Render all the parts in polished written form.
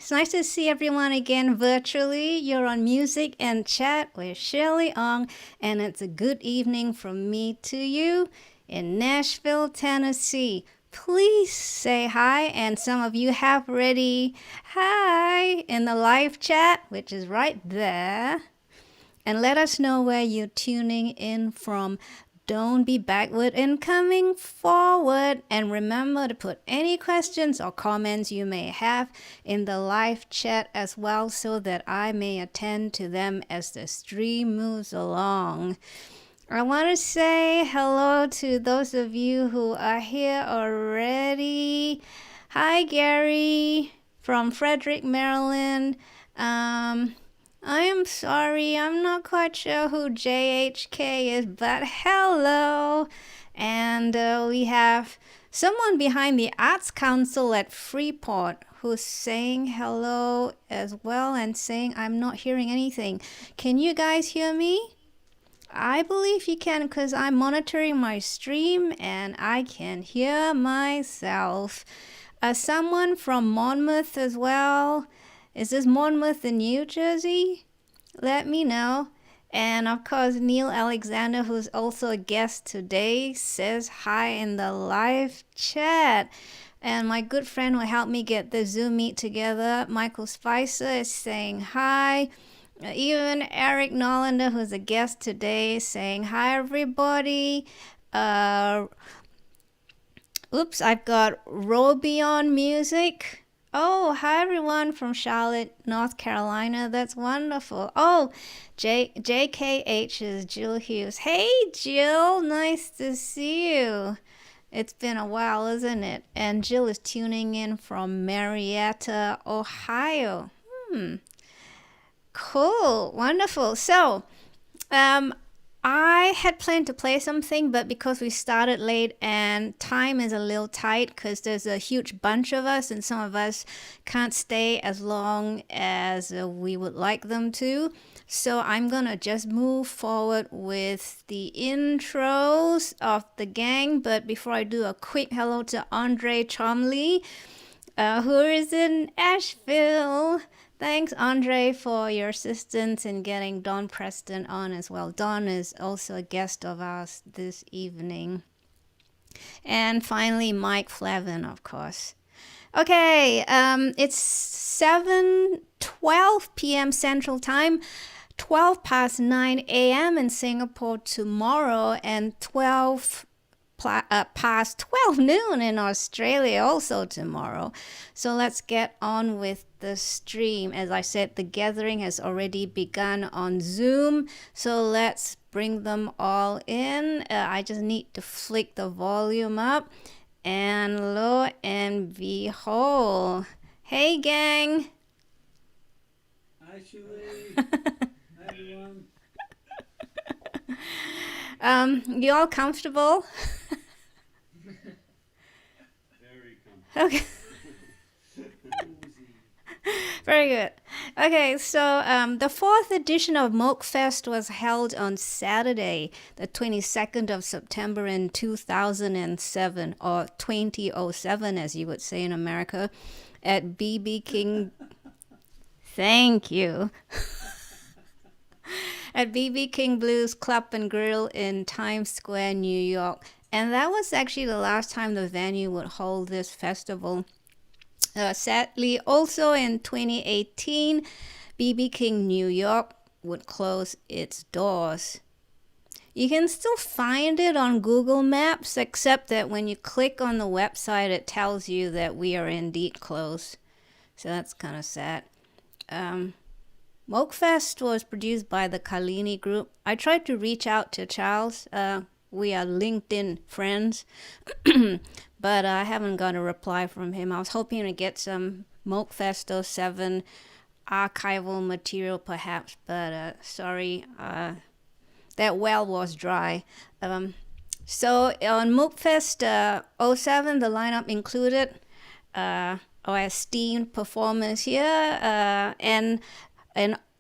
It's nice to see everyone again virtually. You're on Music and Chat with Shueh-li Ong, and it's a good evening from me to you in Nashville, Tennessee. Please say hi, and some of you have already hi in the live chat, which is right there. And let us know where you're tuning in from. Don't be backward in coming forward. And remember to put any questions or comments you may have in the live chat as well so that I may attend to them as the stream moves along. I want to say hello to those of you who are here already. Hi, Gary from Frederick, Maryland. I am sorry, I'm not quite sure who JHK is, but hello. And we have someone behind the Arts Council at Freeport who's saying hello as well and saying I'm not hearing anything. Can you guys hear me? I believe you can because I'm monitoring my stream and I can hear myself. Someone from Monmouth as well. Is this Monmouth in New Jersey? Let me know. And of course, Neil Alexander, who's also a guest today, says hi in the live chat. And my good friend who helped me get the Zoom meet together, Michael Spicer, is saying hi. Even Erik Norlander, who's a guest today, is saying hi, everybody. Oops, I've got Roby on music. Oh, hi everyone from Charlotte, North Carolina. That's wonderful. Oh, JKH is Jill Hughes. Hey, Jill. Nice to see you. It's been a while, isn't it? And Jill is tuning in from Marietta, Ohio. Cool. Wonderful. So, I had planned to play something, but because we started late and time is a little tight because there's a huge bunch of us and some of us can't stay as long as we would like them to. So I'm going to just move forward with the intros of the gang. But before I do, a quick hello to Andre Chomley, who is in Asheville. Thanks, Andre, for your assistance in getting Don Preston on as well. Don is also a guest of ours this evening. And finally, Mike Flavin, of course. Okay, it's 7:12 p.m. Central Time, 12 past 9 a.m. in Singapore tomorrow, and 12 past 12 noon in Australia also tomorrow. So let's get on with the stream. As I said, the gathering has already begun on Zoom, so let's bring them all in. I just need to flick the volume up, and lo and behold, hey gang. Hi Shueh. Hi everyone. You all comfortable? Very comfortable. Okay. Very good. Okay, so the fourth edition of Moogfest was held on Saturday, the 22nd of September in 2007, or 2007 as you would say in America, at BB King. Thank you. At BB King Blues Club and Grill in Times Square, New York. And that was actually the last time the venue would hold this festival. Sadly, also in 2018, BB King New York would close its doors. You can still find it on Google Maps, except that when you click on the website, it tells you that we are indeed closed. So that's kind of sad. Moogfest was produced by the Kalini Group. I tried to reach out to Charles. We are LinkedIn friends, but I haven't got a reply from him. I was hoping to get some Moogfest07 archival material perhaps, but sorry, that well was dry. So on Moogfest07, the lineup included our esteemed performers here, and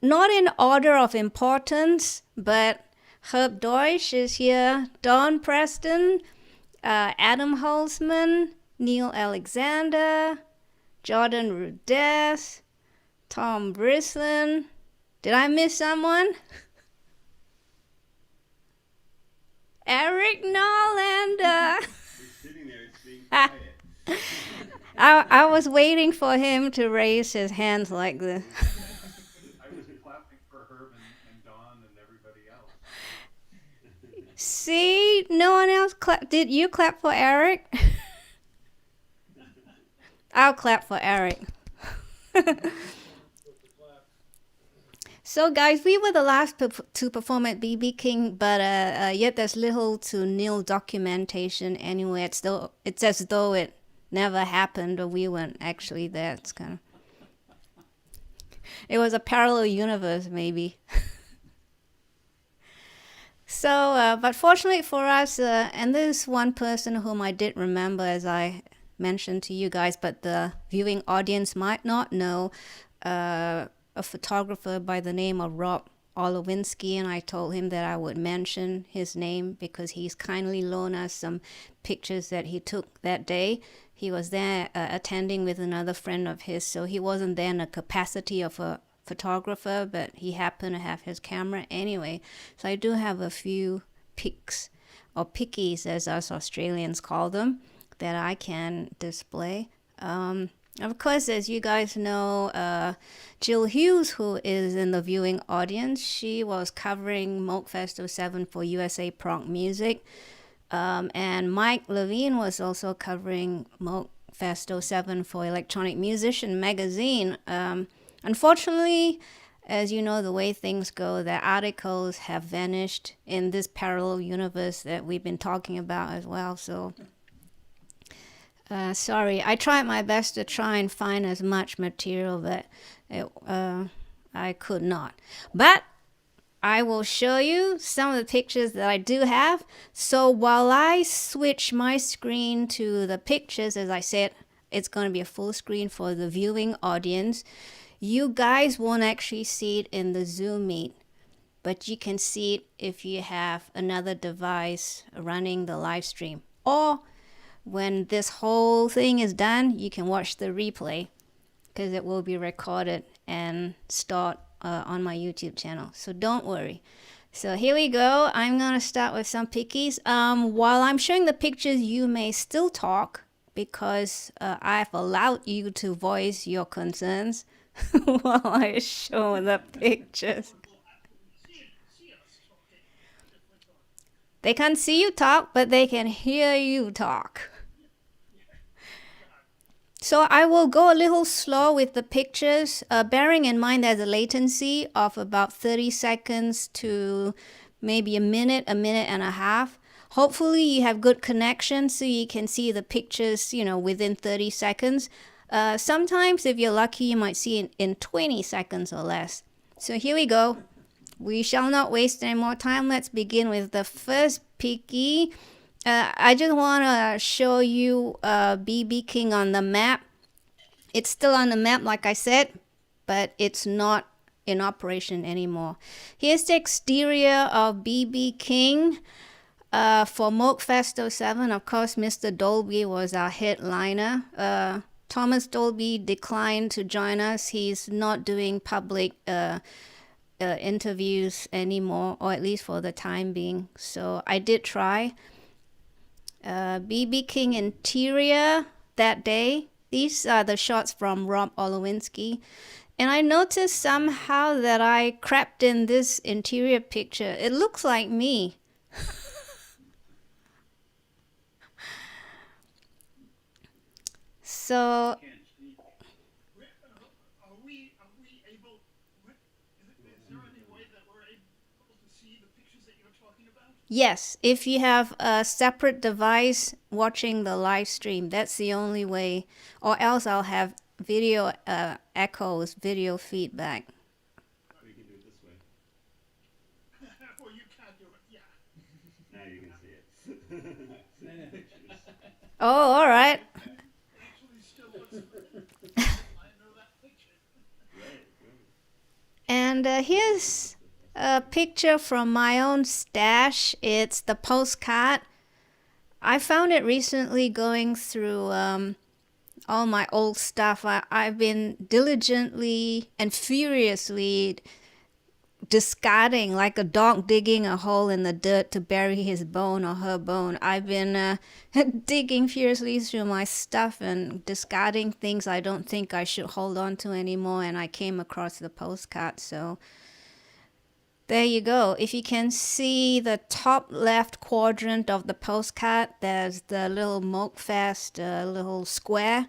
not in order of importance, but Herb Deutsch is here, Don Preston, Adam Holzman, Neil Alexander, Jordan Rudess, Tom Brislin. Did I miss someone? Erik Norlander. He's sitting there, it's being quiet. I was waiting for him to raise his hands like this. I was clapping for Herb and Dawn and everybody else. See, no one else clap. Did you clap for Erik? I'll clap for Erik. So guys, we were the last to perform at BB King, but yet there's little to nil documentation anyway. It's as though it never happened or we weren't actually there. It's kind of, it was a parallel universe maybe. So, but fortunately for us, and there's one person whom I did remember as I mentioned to you guys, but the viewing audience might not know, a photographer by the name of Rob Olowinski, and I told him that I would mention his name because he's kindly loaned us some pictures that he took that day. He was there attending with another friend of his, so he wasn't there in the capacity of a photographer, but he happened to have his camera anyway. So I do have a few pics, or pickies as us Australians call them, that I can display. Of course, as you guys know, Jill Hughes, who is in the viewing audience, she was covering Moogfest07 for USA Prog Music. And Mike Levine was also covering Moogfest07 for Electronic Musician magazine. Unfortunately, as you know, the way things go, the articles have vanished in this parallel universe that we've been talking about as well. So sorry, I tried my best to try and find as much material, but I could not. But I will show you some of the pictures that I do have. So while I switch my screen to the pictures, as I said, it's going to be a full screen for the viewing audience. You guys won't actually see it in the Zoom meet, but you can see it if you have another device running the live stream. Or when this whole thing is done, you can watch the replay because it will be recorded and stored on my YouTube channel. So don't worry. So here we go. I'm going to start with some pickies. While I'm showing the pictures, you may still talk because I've allowed you to voice your concerns while I show the pictures. They can't see you talk, but they can hear you talk. So I will go a little slow with the pictures, bearing in mind there's a latency of about 30 seconds to maybe a minute and a half. Hopefully you have good connection so you can see the pictures, within 30 seconds. Sometimes if you're lucky, you might see it in 20 seconds or less. So here we go. We shall not waste any more time. Let's begin with the first picky. I just want to show you BB King on the map. It's still on the map, like I said, but it's not in operation anymore. Here's the exterior of BB King for Moogfest07. Of course, Mr. Dolby was our headliner. Thomas Dolby declined to join us. He's not doing public interviews anymore, or at least for the time being. So I did try. BB King interior that day. These are the shots from Rob Olowinski. And I noticed somehow that I crept in this interior picture. It looks like me. So yes, if you have a separate device watching the live stream, that's the only way. Or else I'll have video echoes, video feedback. We can do it this way. Well, you can't do it, yeah. Now you can see it. Pictures. Oh, all right. Actually, still looks I know that picture. Right. And here's a picture from my own stash. It's the postcard. I found it recently going through all my old stuff. I've been diligently and furiously discarding, like a dog digging a hole in the dirt to bury his bone or her bone. I've been digging furiously through my stuff and discarding things I don't think I should hold on to anymore, and I came across the postcard. So there you go. If you can see the top left quadrant of the postcard, there's the little Moogfest little square.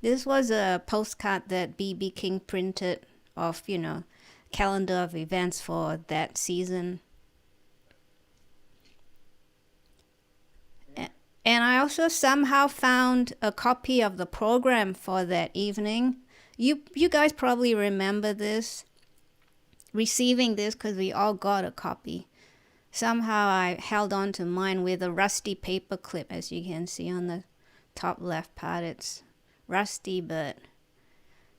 This was a postcard that BB King printed of, calendar of events for that season. And I also somehow found a copy of the program for that evening. You guys probably remember this, receiving this, because we all got a copy. Somehow I held on to mine with a rusty paper clip, as you can see on the top left part. It's rusty, but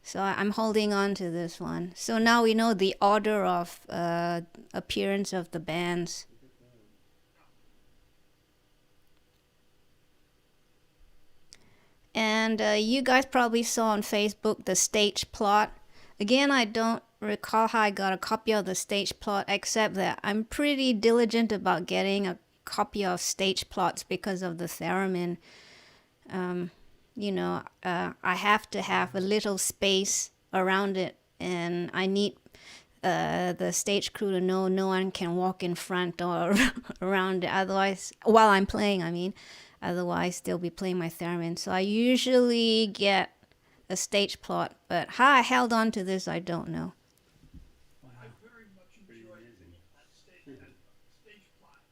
so I'm holding on to this one. So now we know the order of appearance of the bands. And you guys probably saw on Facebook the stage plot. Again, I don't recall how I got a copy of the stage plot, except that I'm pretty diligent about getting a copy of stage plots because of the theremin. I have to have a little space around it, and I need the stage crew to know no one can walk in front or around it. Otherwise, while I'm playing, otherwise they'll be playing my theremin. So I usually get a stage plot, but how I held on to this, I don't know. I very much enjoyed that stage plot,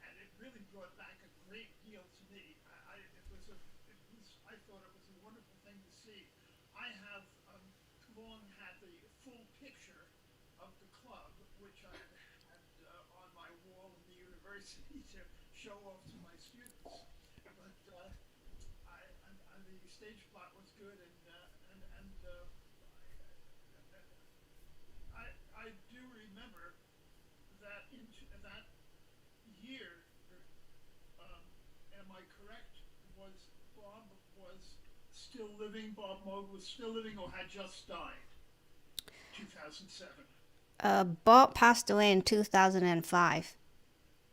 and it really brought back a great deal to me. I thought it was a wonderful thing to see. I have long had the full picture of the club, which I had on my wall in the university to show off to my students. But the stage plot was good, and I do remember that in that year, am I correct, Bob was still living, Bob Moog was still living or had just died? 2007. Bob passed away in 2005.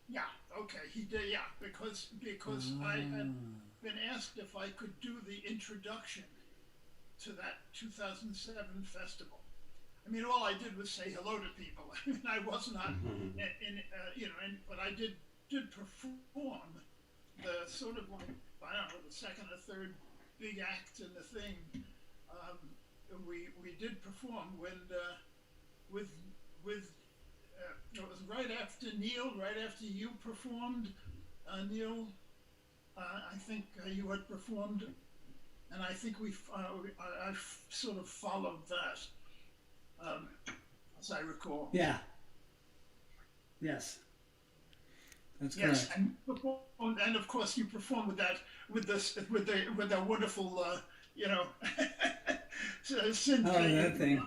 Yeah, okay, he did, yeah, because I had been asked if I could do the introduction to that 2007 festival. All I did was say hello to people. I was not but I did perform the sort of like, I don't know, the second or third big act in the thing. We did perform when it was right after Neil, right after you performed, Neil. I think you had performed, and I think I sort of followed that, as I recall. Yeah. Yes. That's yes, correct. and of course you perform with the wonderful synth. Oh, that thing.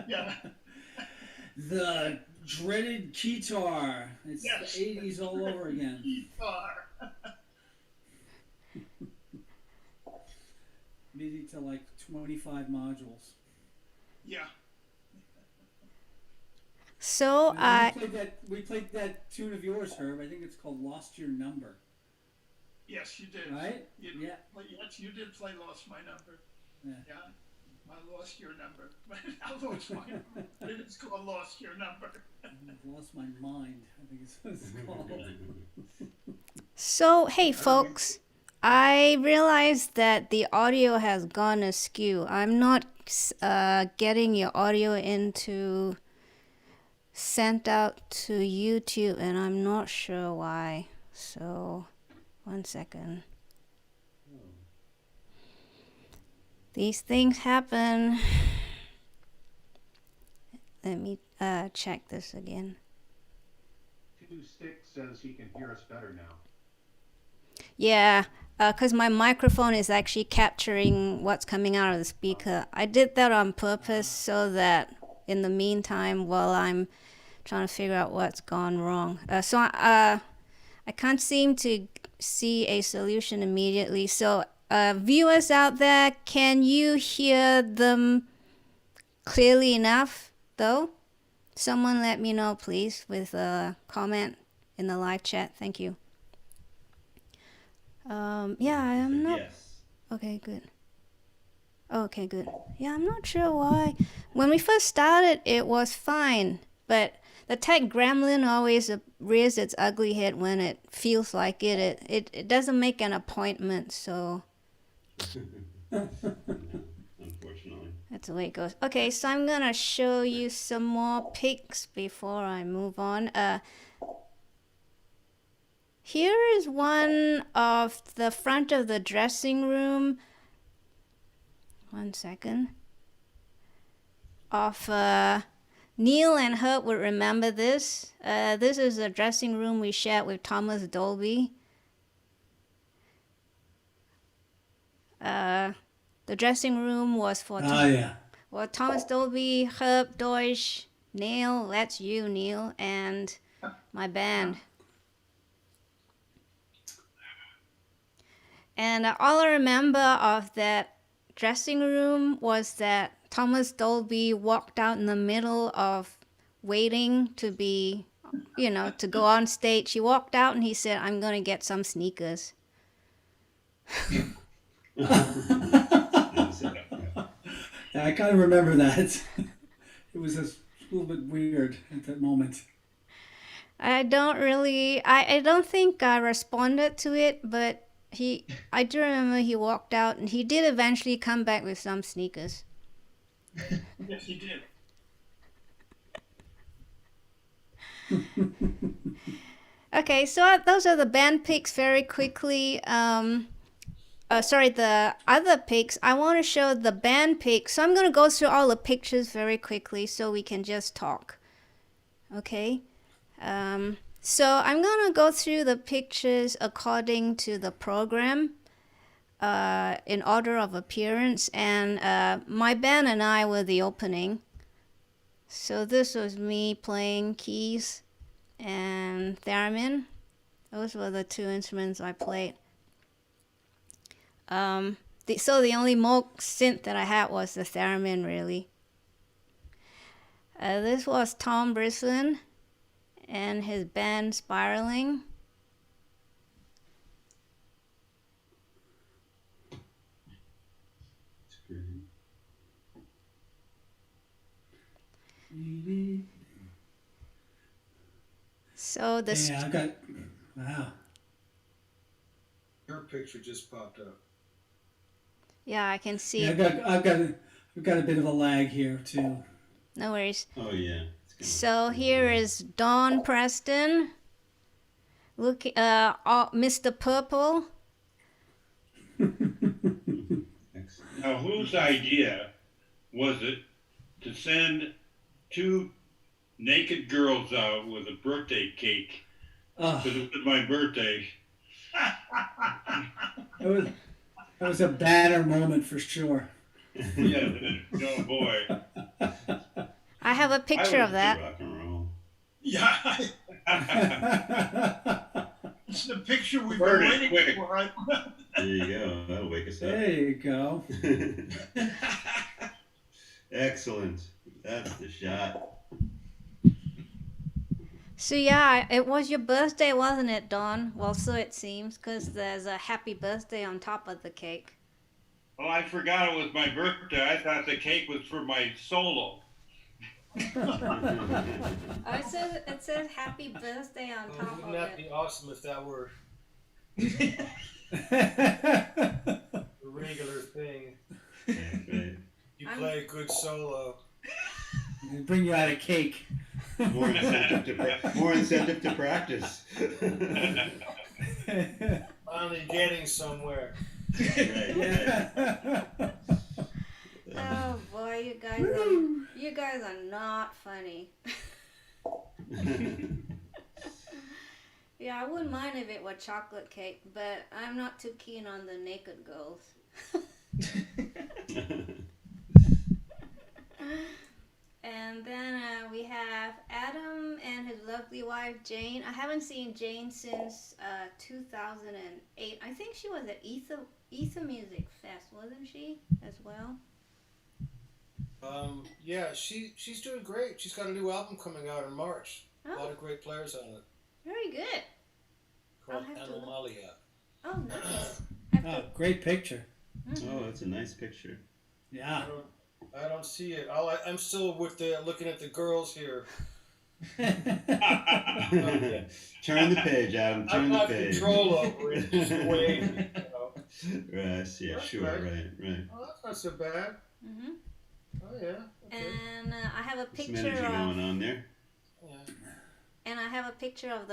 Yeah. The dreaded keytar. It's Yes. the 80s all over again. Guitar. Maybe to like 25 modules. Yeah. So We played that tune of yours, Herb. I think it's called "Lost Your Number." Yes, you did. Right? Yeah. Yes, you did play "Lost My Number." Yeah. I lost your number. I lost my number. It's called "Lost Your Number." I've lost my mind, I think it's what it's called. So, hey folks, I realized that the audio has gone askew. I'm not getting your audio sent out to YouTube, and I'm not sure why. So, 1 second. These things happen. Let me check this again. Two Stick says he can hear us better now. Yeah, because my microphone is actually capturing what's coming out of the speaker. I did that on purpose so that in the meantime, while I'm trying to figure out what's gone wrong. I can't seem to see a solution immediately. So viewers out there, can you hear them clearly enough, though? Someone let me know, please, with a comment in the live chat. Thank you. Yeah, I'm not... Yes. Okay, good. Okay, good. Yeah, I'm not sure why. When we first started, it was fine, but the tech gremlin always rears its ugly head when it feels like it. It doesn't make an appointment, so... Unfortunately. That's the way it goes. Okay, so I'm gonna show you some more pics before I move on. Here is one of the front of the dressing room. 1 second. Of Neil and Herb would remember this. This is a dressing room we shared with Thomas Dolby. The dressing room was for Thomas Dolby, Herb, Deutsch, Neil, that's you, Neil, and my band. And all I remember of that dressing room was that Thomas Dolby walked out in the middle of waiting to be, to go on stage. He walked out and he said, "I'm going to get some sneakers." I kind of remember that. It was a little bit weird at that moment. I don't think I responded to it, but I do remember he walked out and he did eventually come back with some sneakers. Yes, he did. Okay, so those are the band pics very quickly. The other pics. I want to show the band pics. So I'm going to go through all the pictures very quickly so we can just talk. Okay? So I'm going to go through the pictures according to the program in order of appearance. And my band and I were the opening. So this was me playing keys and theremin. Those were the two instruments I played. So the only Moog synth that I had was the theremin, really. This was Tom Brislin and his band Spiraling. So the wow. Your picture just popped up. Yeah, I can see. Yeah, I've got a bit of a lag here too. No worries. Oh yeah. So here is Don Preston. Look, Mr. Purple. Now, whose idea was it to send two naked girls out with a birthday cake? Because it was my birthday. That was a banner moment for sure. Yeah, oh boy. I have a picture of that. Rock and roll. Yeah. It's the picture we've been Burn it waiting quick. for. There you go. That'll wake us up. There you go. Excellent. That's the shot. So yeah, it was your birthday, wasn't it, Dawn? Well, so it seems, because there's a happy birthday on top of the cake. Oh, I forgot it was my birthday. I thought the cake was for my solo. It says happy birthday on top of it. Wouldn't that be awesome if that were a regular thing? Right. You play a good solo. They bring you out a cake. More incentive to practice. Finally getting somewhere. Right. Oh boy, you guys are not funny. Yeah, I wouldn't mind if it were chocolate cake, but I'm not too keen on the naked girls. And then we have Adam and his lovely wife Jane. I haven't seen Jane since 2008. I think she was at Ether Music Fest, wasn't she, as well? Yeah, she's doing great. She's got a new album coming out in March. A lot Oh, of great players on it. very good. Called I'll have to look. Anomalia. Oh, nice. Have Oh, to, great picture. Oh, that's a nice picture. Yeah. I don't see it. I'm still with looking at the girls here. Turn the page, Adam. I Turn the have page. control over it. Just wait. Right, yeah, That's sure, right. right. Oh, that's not so bad. hmm Oh yeah. Okay. And I have a Some picture energy of, going on there. Yeah. and I have a picture of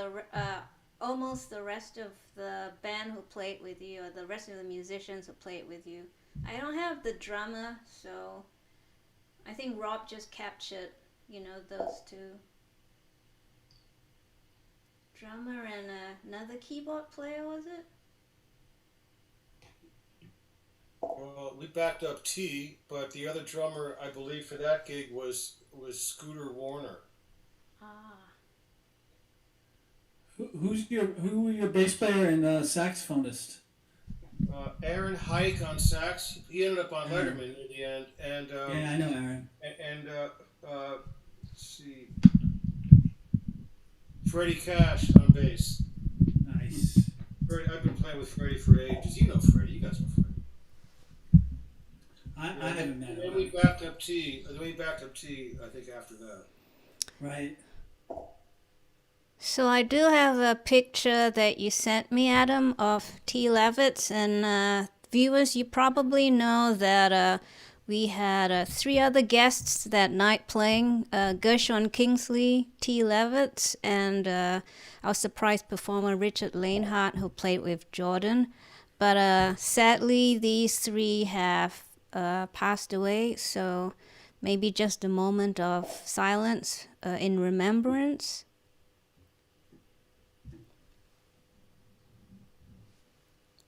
almost the rest of the band who played with you, or the rest of the musicians who played with you. I don't have the drummer, so I think Rob just captured, those two. Drummer and another keyboard player, was it? Well, we backed up T, but the other drummer, I believe, for that gig was Scooter Warner. Ah. Who were your bass player and saxophonist? Aaron Hike on sax. He ended up on Letterman in the end, and Yeah, I know Aaron. let's see, Freddie Cash on bass. Nice. I've been playing with Freddie for ages. You know Freddie. You guys know Freddie. I haven't met And then him. we backed up T. I think after that. Right. So I do have a picture that you sent me, Adam, of T. Levitts, and viewers, you probably know that we had 3 other guests that night playing, Gershon Kingsley, T. Levitts, and our surprise performer Richard Lanehart, who played with Jordan. But sadly, these 3 have passed away, so maybe just a moment of silence in remembrance.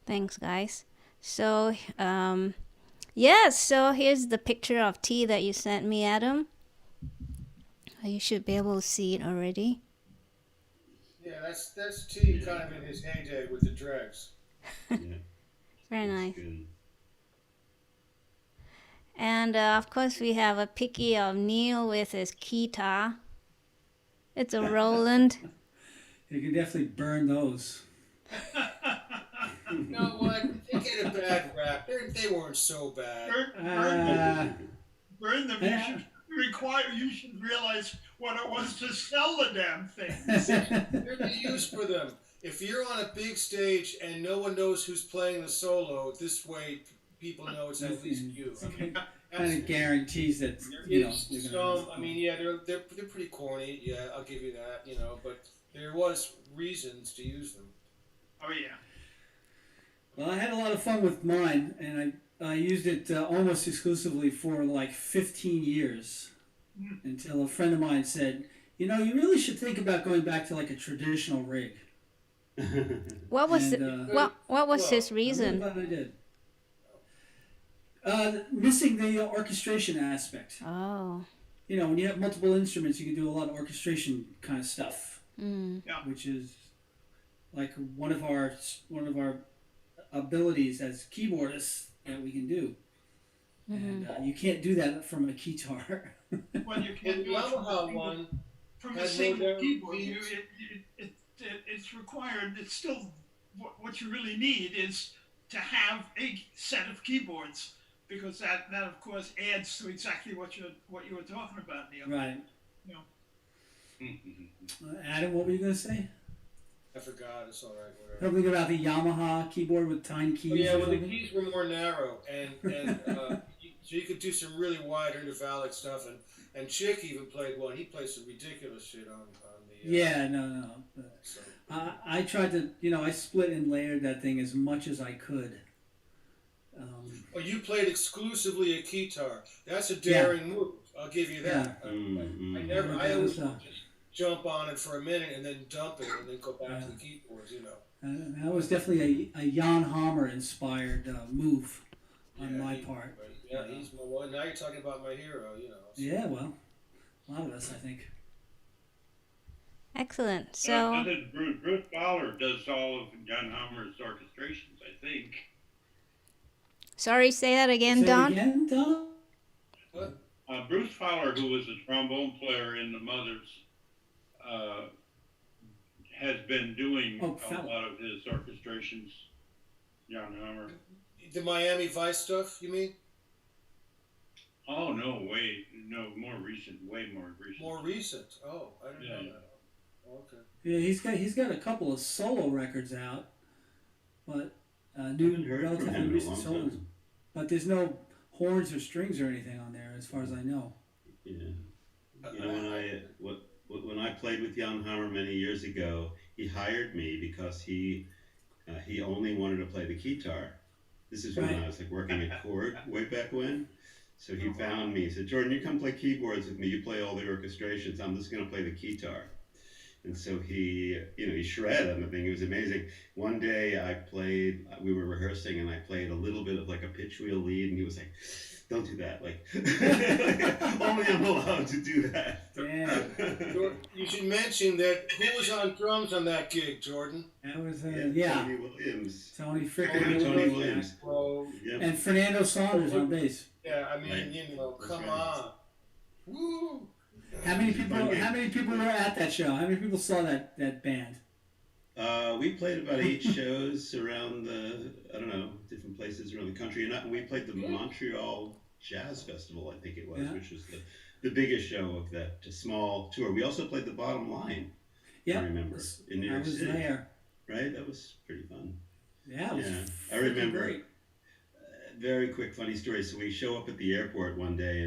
Thanks, guys. So, so here's the picture of T that you sent me, Adam. You should be able to see it already. Yeah, that's T kind of in his heyday with the dregs. Yeah, Very that's nice. good. And of course, we have a picky of Neil with his guitar. It's a Roland. You can definitely burn those. You know what? They get a bad rap. They weren't so bad. Burn them. You should realize what it was to sell the damn thing. There's no use for them. If you're on a big stage and no one knows who's playing the solo, this way people know it's at least you. I mean, Kind of guarantees that they're pretty corny. Yeah, I'll give you that. But there was reasons to use them. Oh yeah. Well, I had a lot of fun with mine, and I used it almost exclusively for like 15 years until a friend of mine said, you really should think about going back to like a traditional rig. What was And, what was his I'm really reason? glad I did. Missing the orchestration aspect. Oh. When you have multiple instruments, you can do a lot of orchestration kind of stuff, which is like one of our abilities as keyboardists that we can do. And you can't do that from a guitar. Well, you can do it Yamaha one from a had single more keyboard. beats. It's required. It's still what you really need is to have a set of keyboards, because that of course adds to exactly what you were talking about, Neil. Right. You know. Adam, what were you going to say? I forgot. It's all right. Whatever. Something about the Yamaha keyboard with tiny keys. Oh, yeah, or well, the something? keys were more narrow, and so you could do some really wide intervallic stuff. And Chick even played one. He played some ridiculous shit on the. Yeah, no. So. I tried to, I split and layered that thing as much as I could. Oh, you played exclusively a guitar. That's a daring move. I'll give you that. Yeah. I always just jump on it for a minute and then dump it and then go back to the keyboards. That was definitely a Jan Hammer inspired move on my part. He's my one. Now you're talking about my hero. So. Yeah, well, A lot of us, I think. Excellent. So, Bruce Fowler does all of Jan Hammer's orchestrations, I think. sorry, say that again, Say it Don. again, Don? What? Bruce Fowler, who was a trombone player in the Mothers, has been doing a lot of his orchestrations. Jan Hammer. The Miami Vice stuff, you mean? Oh no, more recent, way more recent. More recent. Oh, I didn't know that. Okay. Yeah, he's got a couple of solo records out, but new relatively recent solos. But there's no horns or strings or anything on there, as far as I know. Yeah. You know, when I played with Jan Hammer many years ago, he hired me because he only wanted to play the guitar. This is when I was like working at Chord way back when. So he found me. He said, "Jordan, you come play keyboards with me. You play all the orchestrations. I'm just going to play the guitar." And so he shredded on the thing. It was amazing. One day we were rehearsing, and I played a little bit of like a pitch wheel lead, and he was like, "Don't do that. Like, only I'm allowed to do that." Damn. You should mention that who was on drums on that gig, Jordan? That was, Tony Williams. Tony Williams. Yep. And Fernando Saunders on bass. Yeah, I mean, come on. Woo! How many people were at that show? How many people saw that band? We played about 8 shows around different places around the country. And we played the Montreal Jazz Festival, I think it was, which was the biggest show of that small tour. We also played the Bottom Line, I remember, in New York City. There. Right? That was pretty fun. Yeah, I remember. Great. Very quick funny story. So we show up at the airport one day,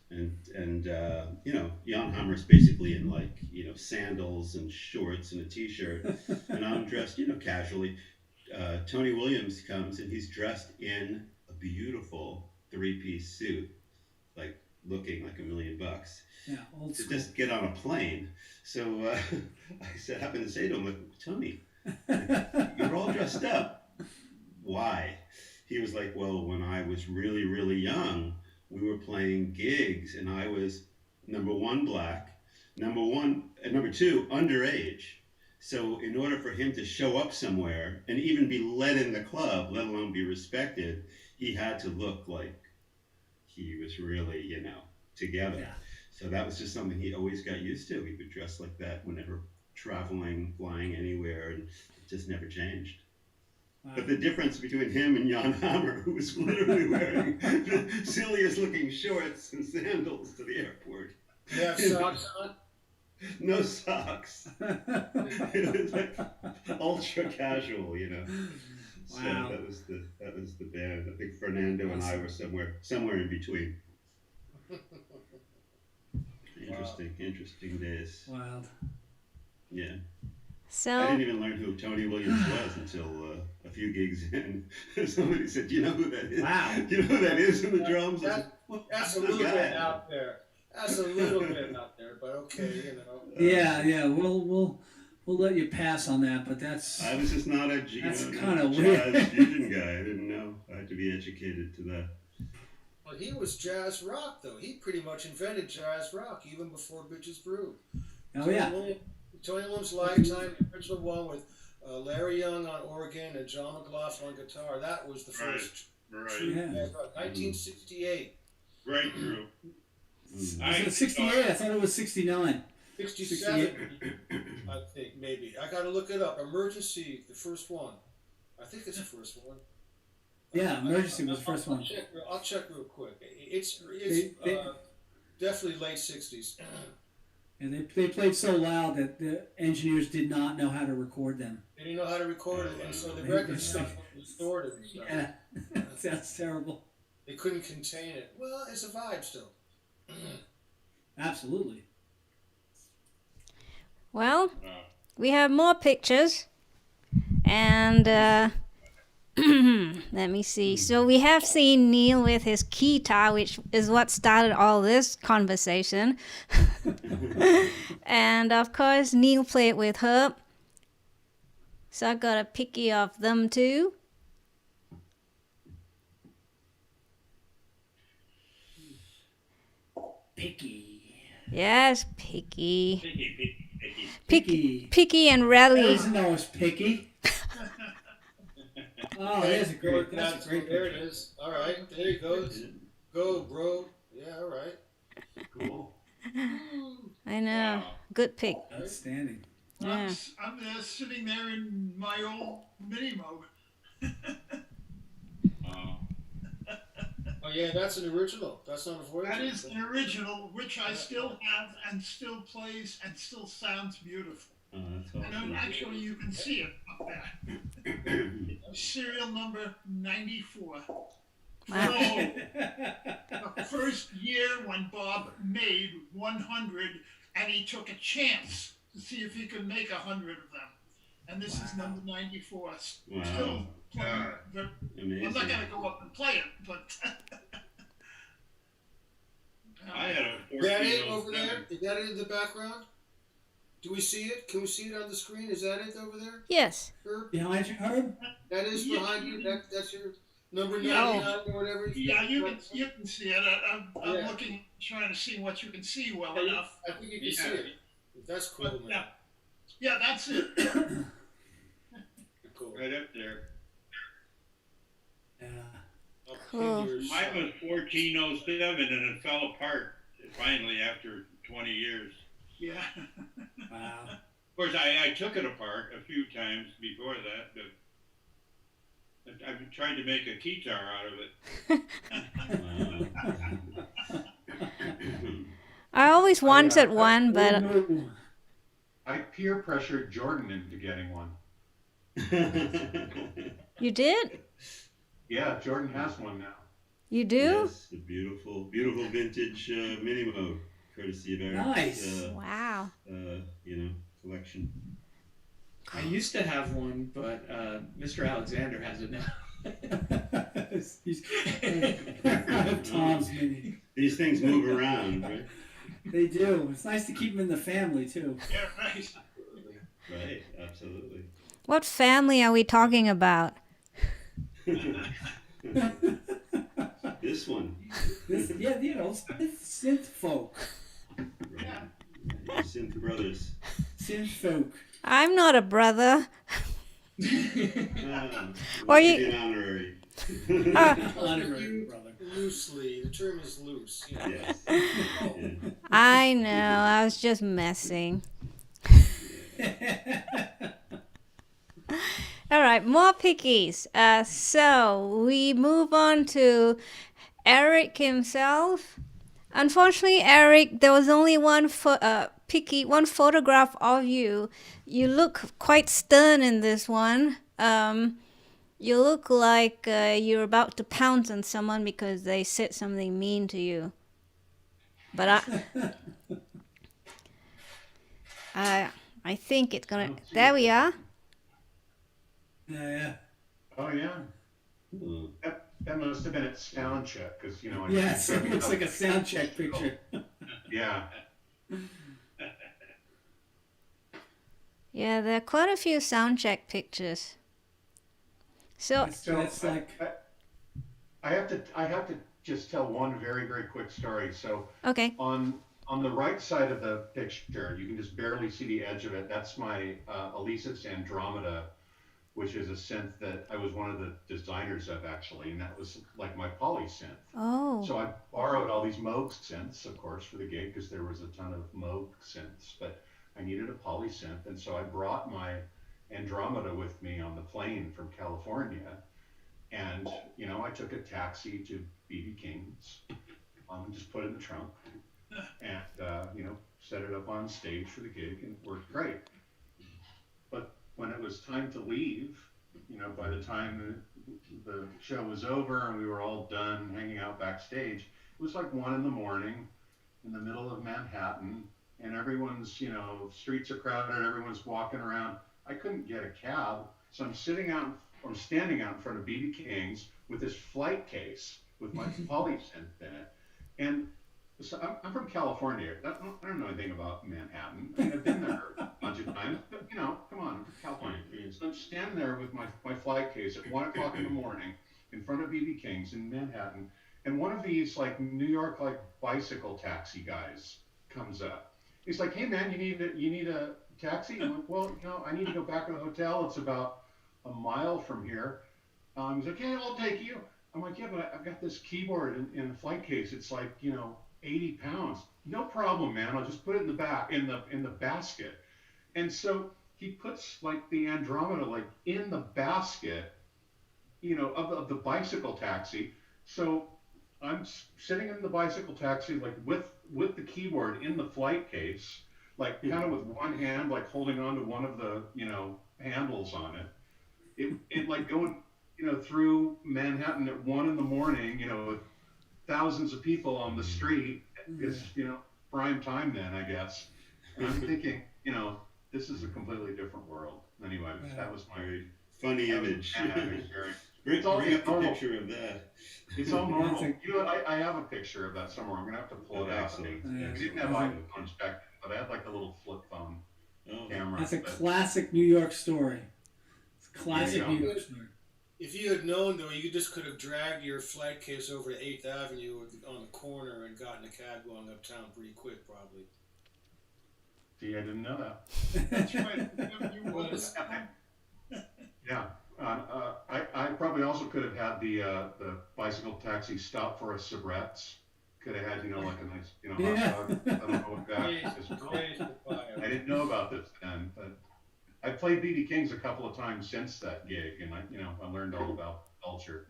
and Jan Hammer's basically in sandals and shorts and a t-shirt, and I'm dressed casually. Tony Williams comes, and he's dressed in a beautiful 3-piece suit, like looking like $1 million. Yeah, old to school. just get on a plane. So I happened to say to him, like, "Tony, you're all dressed up. Why?" He was like, "Well, when I was really, really young, we were playing gigs, and I was number 1 black, number 2 underage. So in order for him to show up somewhere and even be let in the club, let alone be respected, he had to look like he was really, together." Yeah. So that was just something he always got used to. He would dress like that whenever traveling, flying anywhere, and it just never changed. Wow. But the difference between him and Jan Hammer, who was literally wearing the silliest looking shorts and sandals to the airport. You have socks on? No socks. It was like ultra casual, Wow. So that was the band. I think Fernando and I were somewhere in between. Interesting days. Wild. Yeah. So I didn't even learn who Tony Williams was until a few gigs in. Somebody said, "Do you know who that is?" Wow. "Do you know who that is in the drums?" That's a little bit out there. That's a little bit out there, but okay, Yeah, we'll let you pass on that, but that's. I was just not a kind of weird. jazz fusion guy. I didn't know. I had to be educated to that. Well, he was jazz rock, though. He pretty much invented jazz rock even before Bitches Brew. Oh, yeah. Tony Williams' lifetime, the original one with Larry Young on organ and John McLaughlin on guitar. That was the first. Right. Yeah. 1968. Great group. Was it 68? I thought it was 69. 67, I think, maybe. I got to look it up. Emergency, the first one. I think it's the first one. Yeah, Emergency was the first one. I'll check real quick. It's definitely late 60s. And they played so loud that the engineers did not know how to record them. They didn't know how to record it, and so the record stuff was distorted and stuff. Yeah, that's terrible. They couldn't contain it. Well, it's a vibe still. Absolutely. well, we have more pictures, and let me see. So we have seen Neil with his guitar, which is what started all this conversation. And of course, Neil played with Herb. So I got a picky of them too. Picky. Yes, picky. Picky. Picky and rally. Doesn't know it's picky. Oh, that's a great There picture. it is. All right, there you go. Go, bro. Yeah, all right. Cool. I know. Wow. Good pick. Outstanding. Yeah. I'm sitting there in my old mini Moog. Oh yeah, that's an original. That's not a voice. That is an original, which I still have and still plays and still sounds beautiful. Oh, that's And awesome. actually, you can see it up there. Serial number 94. Wow. So, the first year when Bob made 100, and he took a chance to see if he could make 100 of them. And this is number 94. Wow. Still playing. Amazing. I'm not going to go up and play it, but. I had a Is that it 1407. over there? Is that it in the background? Do we see it? Can we see it on the screen? Is that it over there? Yes. Herb? Behind you, Herb? That is behind you. That's your number Yeah. 99 or whatever. Yeah, you can see it. I'm Yeah. looking, trying to see what you can see well Yeah, enough. I think you can see it. That's cool, But, man. yeah, that's it. Cool. Right up there. Yeah. Up Cool. fingers. Mine was 1407 and it fell apart finally after 20 years. Yeah. Wow. Of course, I took it apart a few times before that, but I've tried to make a guitar out of it. Wow. I always wanted one, but Ooh. I peer pressured Jordan into getting one. you did? Yeah, Jordan has one now. You do? Yes, a beautiful, beautiful vintage mini Moog, courtesy of Eric's Nice. Wow. collection. I used to have one, but Mr. Alexander has it now. He's Tom's mini. These things move around, right? They do. It's nice to keep them in the family too. Yeah, right. Right, absolutely. What family are we talking about? This one, Yeah, synth folk. right. Synth Brothers. Synth folk. I'm not a brother. Ah, Or we'll you- give you an honorary. Honorary brother. Loosely. The term is loose. You know. Yes. Yeah. I know. I was just messing. All right, more pickies. So we move on to Erik himself. Unfortunately, Erik, there was only one one photograph of you. You look quite stern in this one. You look like you're about to pounce on someone because they said something mean to you. But I think it's gonna. There we are. Yeah. Oh yeah, Oh, that must have been at sound check because I Yes, it looks like a sound check picture. Yeah, Yeah, there are quite a few soundcheck pictures. So so It's like I have to just tell one very very quick story. So okay. on the right side of the picture, you can just barely see the edge of it. That's my Alesis Andromeda, which is a synth that I was one of the designers of actually, and that was like my poly synth. Oh. So I borrowed all these Moog synths, of course, for the gig because there was a ton of Moog synths, but I needed a poly synth, and so I brought my Andromeda with me on the plane from California, and I took a taxi to BB King's, just put it in the trunk, and set it up on stage for the gig, and it worked great. But when it was time to leave, by the time the show was over and we were all done hanging out backstage, it was like 1 in the middle of Manhattan, and everyone's, streets are crowded, everyone's walking around. I couldn't get a cab, so I'm standing out in front of BB King's with this flight case with my polysynth in it. And so I'm from California. I don't know anything about Manhattan. I mean, I've been there a bunch of times, but come on, I'm from California. So I'm standing there with my flight case at 1 o'clock in the morning in front of BB King's in Manhattan, and one of these like New York like bicycle taxi guys comes up. He's like, "Hey man, you need a taxi?" I'm like, "Well, I need to go back to the hotel. It's about a mile from here." He's like, "Yeah, I'll take you." I'm like, "Yeah, but I've got this keyboard in a flight case. It's like 80 pounds. No problem, man. I'll just put it in the back in the basket." And so he puts like the Andromeda like in the basket, of the bicycle taxi. So I'm sitting in the bicycle taxi like with the keyboard in the flight case, like kind of with one hand like holding on to one of the handles on it. It like going through Manhattan at 1 a.m, with thousands of people on the street. It's prime time then, I guess. And I'm thinking, this is a completely different world. Anyway, that was my Very funny image. experience. Bring up the normal. picture of that. It's all normal. I have a picture of that somewhere. I'm gonna have to pull it out. Excellent. We didn't have iPhones back then, but I had like a little flip phone camera. That's a classic New York story. It's a classic New York story. If you had known, though, you just could have dragged your flight case over to 8th Avenue on the corner and gotten a cab going uptown pretty quick, probably. See, I didn't know that. That's right. You was. Yeah. I probably also could have had the bicycle taxi stop for a Sabret's. Could have had, like a nice, hot dog. I don't know what that is called. I didn't know about this then, but I played BB King's a couple of times since that gig, and I learned all about culture.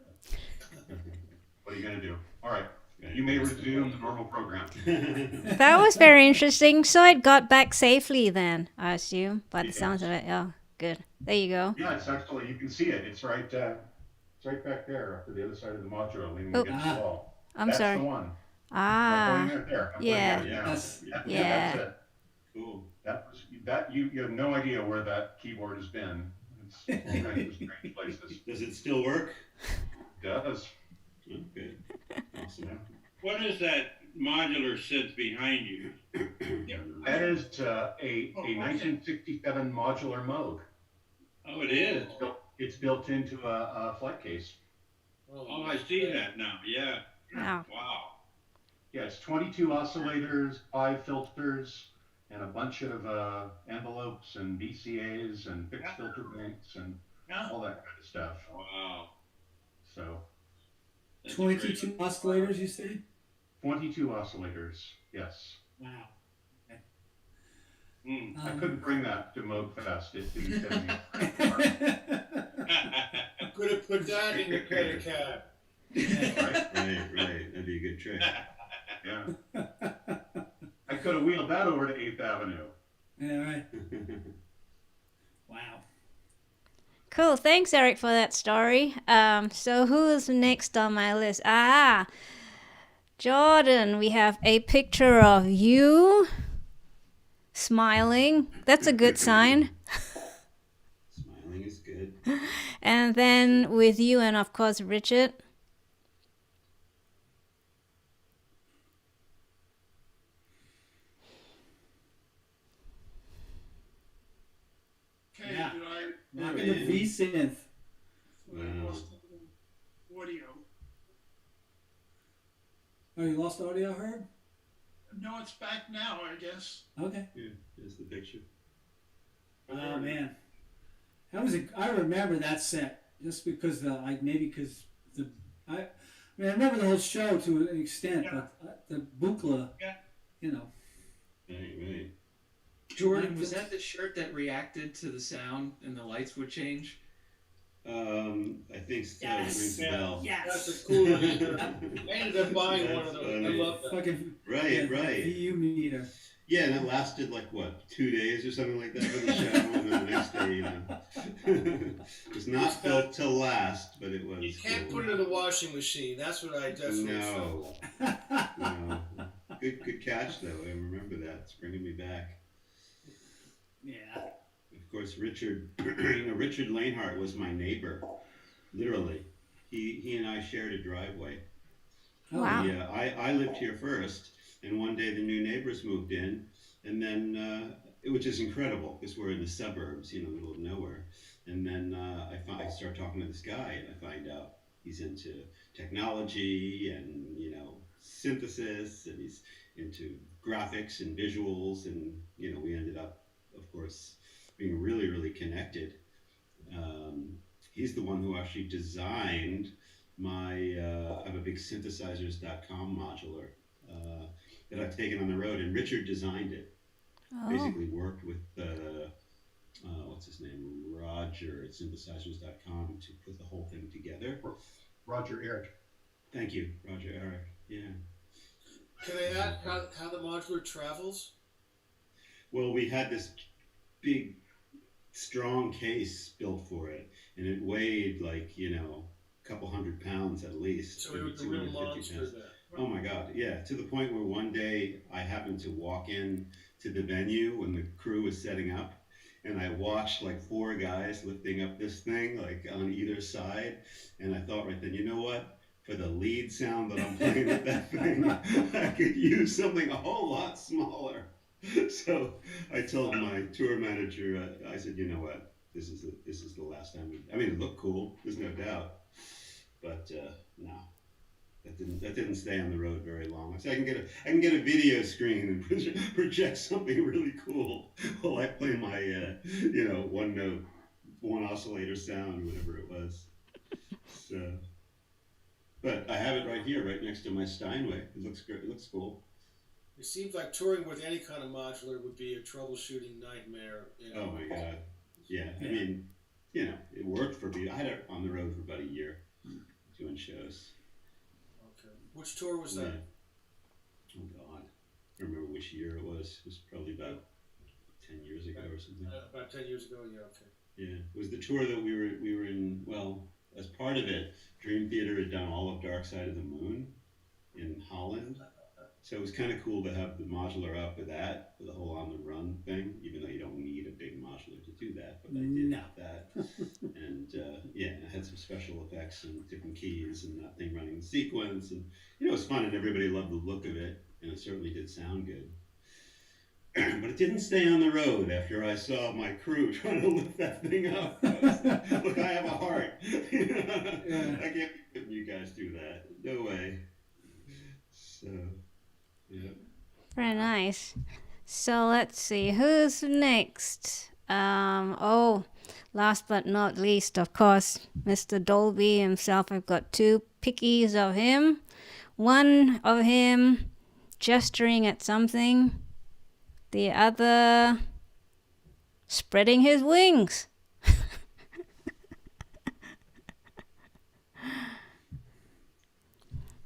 What are you gonna do? All right, you may resume the normal program. That was very interesting. So it got back safely then, I assume, by the sounds of it. Yeah, good. There you go. Yeah, it's actually, you can see it. It's right back there, up to the other side of the module, leaning against the wall. That's the one. Ah, I'm yeah. pointing at it now. Yeah. That's it. Cool. You have no idea where that keyboard has been. It's all kinds of strange places. Does it still work? It does. Okay. Awesome. Yeah. What is that modular synth behind you? That is a 1967 modular Moog. Oh, it is. It's built into a flight case. Oh, I see that now. Yeah. Wow. Wow. Yeah, it's 22 oscillators, 5 filters, and a bunch of envelopes and VCAs and fixed filter banks and all that kind of stuff. Wow. So. 22 oscillators, you say? 22 oscillators, yes. Wow. Okay. I couldn't bring that to Moogfest. It didn't send me. Could have put that in your pedicab. Right. That'd be a good trick. Yeah. I could have wheeled that over to 8th Avenue. Yeah, right. Wow. Cool. Thanks, Erik, for that story. So who's next on my list? Jordan, we have a picture of you smiling. That's a good sign. Smiling is good. And then with you and, of course, Richard. Okay, Yeah. did I Rocking the V synth. lost audio? Oh, you lost audio, Herb? No, it's back now, I guess. Okay. Yeah, there's the picture. Oh man, I remember that set just because I remember the whole show to an extent, but the Buchla, Right. Jordan, was that the shirt that reacted to the sound and the lights would change? I think so. Yes. Rings a bell. That's a cool one. I ended up buying one of those. Funny. I love that. fucking Right. VU meter. Yeah, and it lasted like what, 2 days or something like that for the show, and then the next day, it was not built to last, but it was. You can't cool. put it in the washing machine. That's what I definitely felt. No. Good catch though. I remember that. It's bringing me back. Yeah. Of course, Richard. Richard Lanehart was my neighbor, literally. He and I shared a driveway. Wow. Yeah, I lived here first, and one day the new neighbors moved in, and then which is incredible because we're in the suburbs, middle of nowhere. And then I start talking to this guy, and I find out he's into technology and synthesis, and he's into graphics and visuals, and we ended up, of course, being really, really connected. He's the one who actually designed my. I have a big synthesizers.com modular that I've taken on the road, and Richard designed it. Oh. Basically worked with what's his name, Roger at synthesizers.com to put the whole thing together. Roger Erik. Thank you, Roger Erik. Yeah. Can I ask how the modular travels? Well, we had this big, strong case built for it, and it weighed like, a couple 100 pounds at least. So it was a real monster there. Oh my God, yeah. To the point where one day I happened to walk in to the venue when the crew was setting up, and I watched like 4 guys lifting up this thing like on either side, and I thought right then, you know what? For the lead sound that I'm playing with that thing, I could use something a whole lot smaller. So I told my tour manager, I said, you know what? This is the last time. It looked cool, there's no doubt, but no. That didn't stay on the road very long. So I can get a video screen and project something really cool while I play my one note, one oscillator sound, whatever it was. So, but I have it right here, right next to my Steinway. It looks great. It looks cool. It seems like touring with any kind of modular would be a troubleshooting nightmare. Oh my God. Yeah. It worked for me. I had it on the road for about a year doing shows. Which tour was that? Oh God, I don't remember which year it was. It was probably about 10 years ago or something. About 10 years ago, yeah, okay. Yeah, it was the tour that we were in. Well, as part of it, Dream Theater had done all of Dark Side of the Moon in Holland. So it was kind of cool to have the modular up with that, with the whole on the run thing, even though you don't need a big modular to do that, but I did have that. And I had some special effects and different keys and that thing running the sequence. And, it was fun and everybody loved the look of it. And it certainly did sound good. But it didn't stay on the road after I saw my crew trying to lift that thing up. Look, I have a heart. I can't be letting you guys do that. No way. So... yeah. Very nice. So let's see, who's next? Last but not least, of course, Mr. Dolby himself. I've got 2 pickies of him. One of him gesturing at something. The other spreading his wings.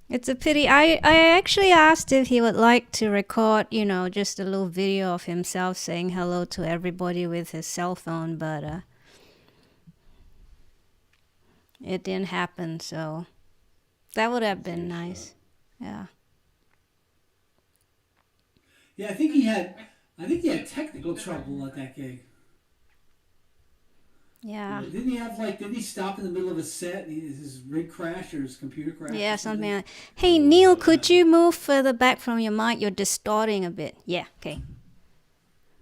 It's a pity. I actually asked if he would like to record, just a little video of himself saying hello to everybody with his cell phone, but it didn't happen, so that would have been nice. Yeah. Yeah, I think he had technical trouble at that gig. Yeah. Didn't he stop in the middle of a set and his rig crashed or his computer crashed? Yeah, something like that. Hey, Neil, could you move further back from your mic? You're distorting a bit. Yeah, okay.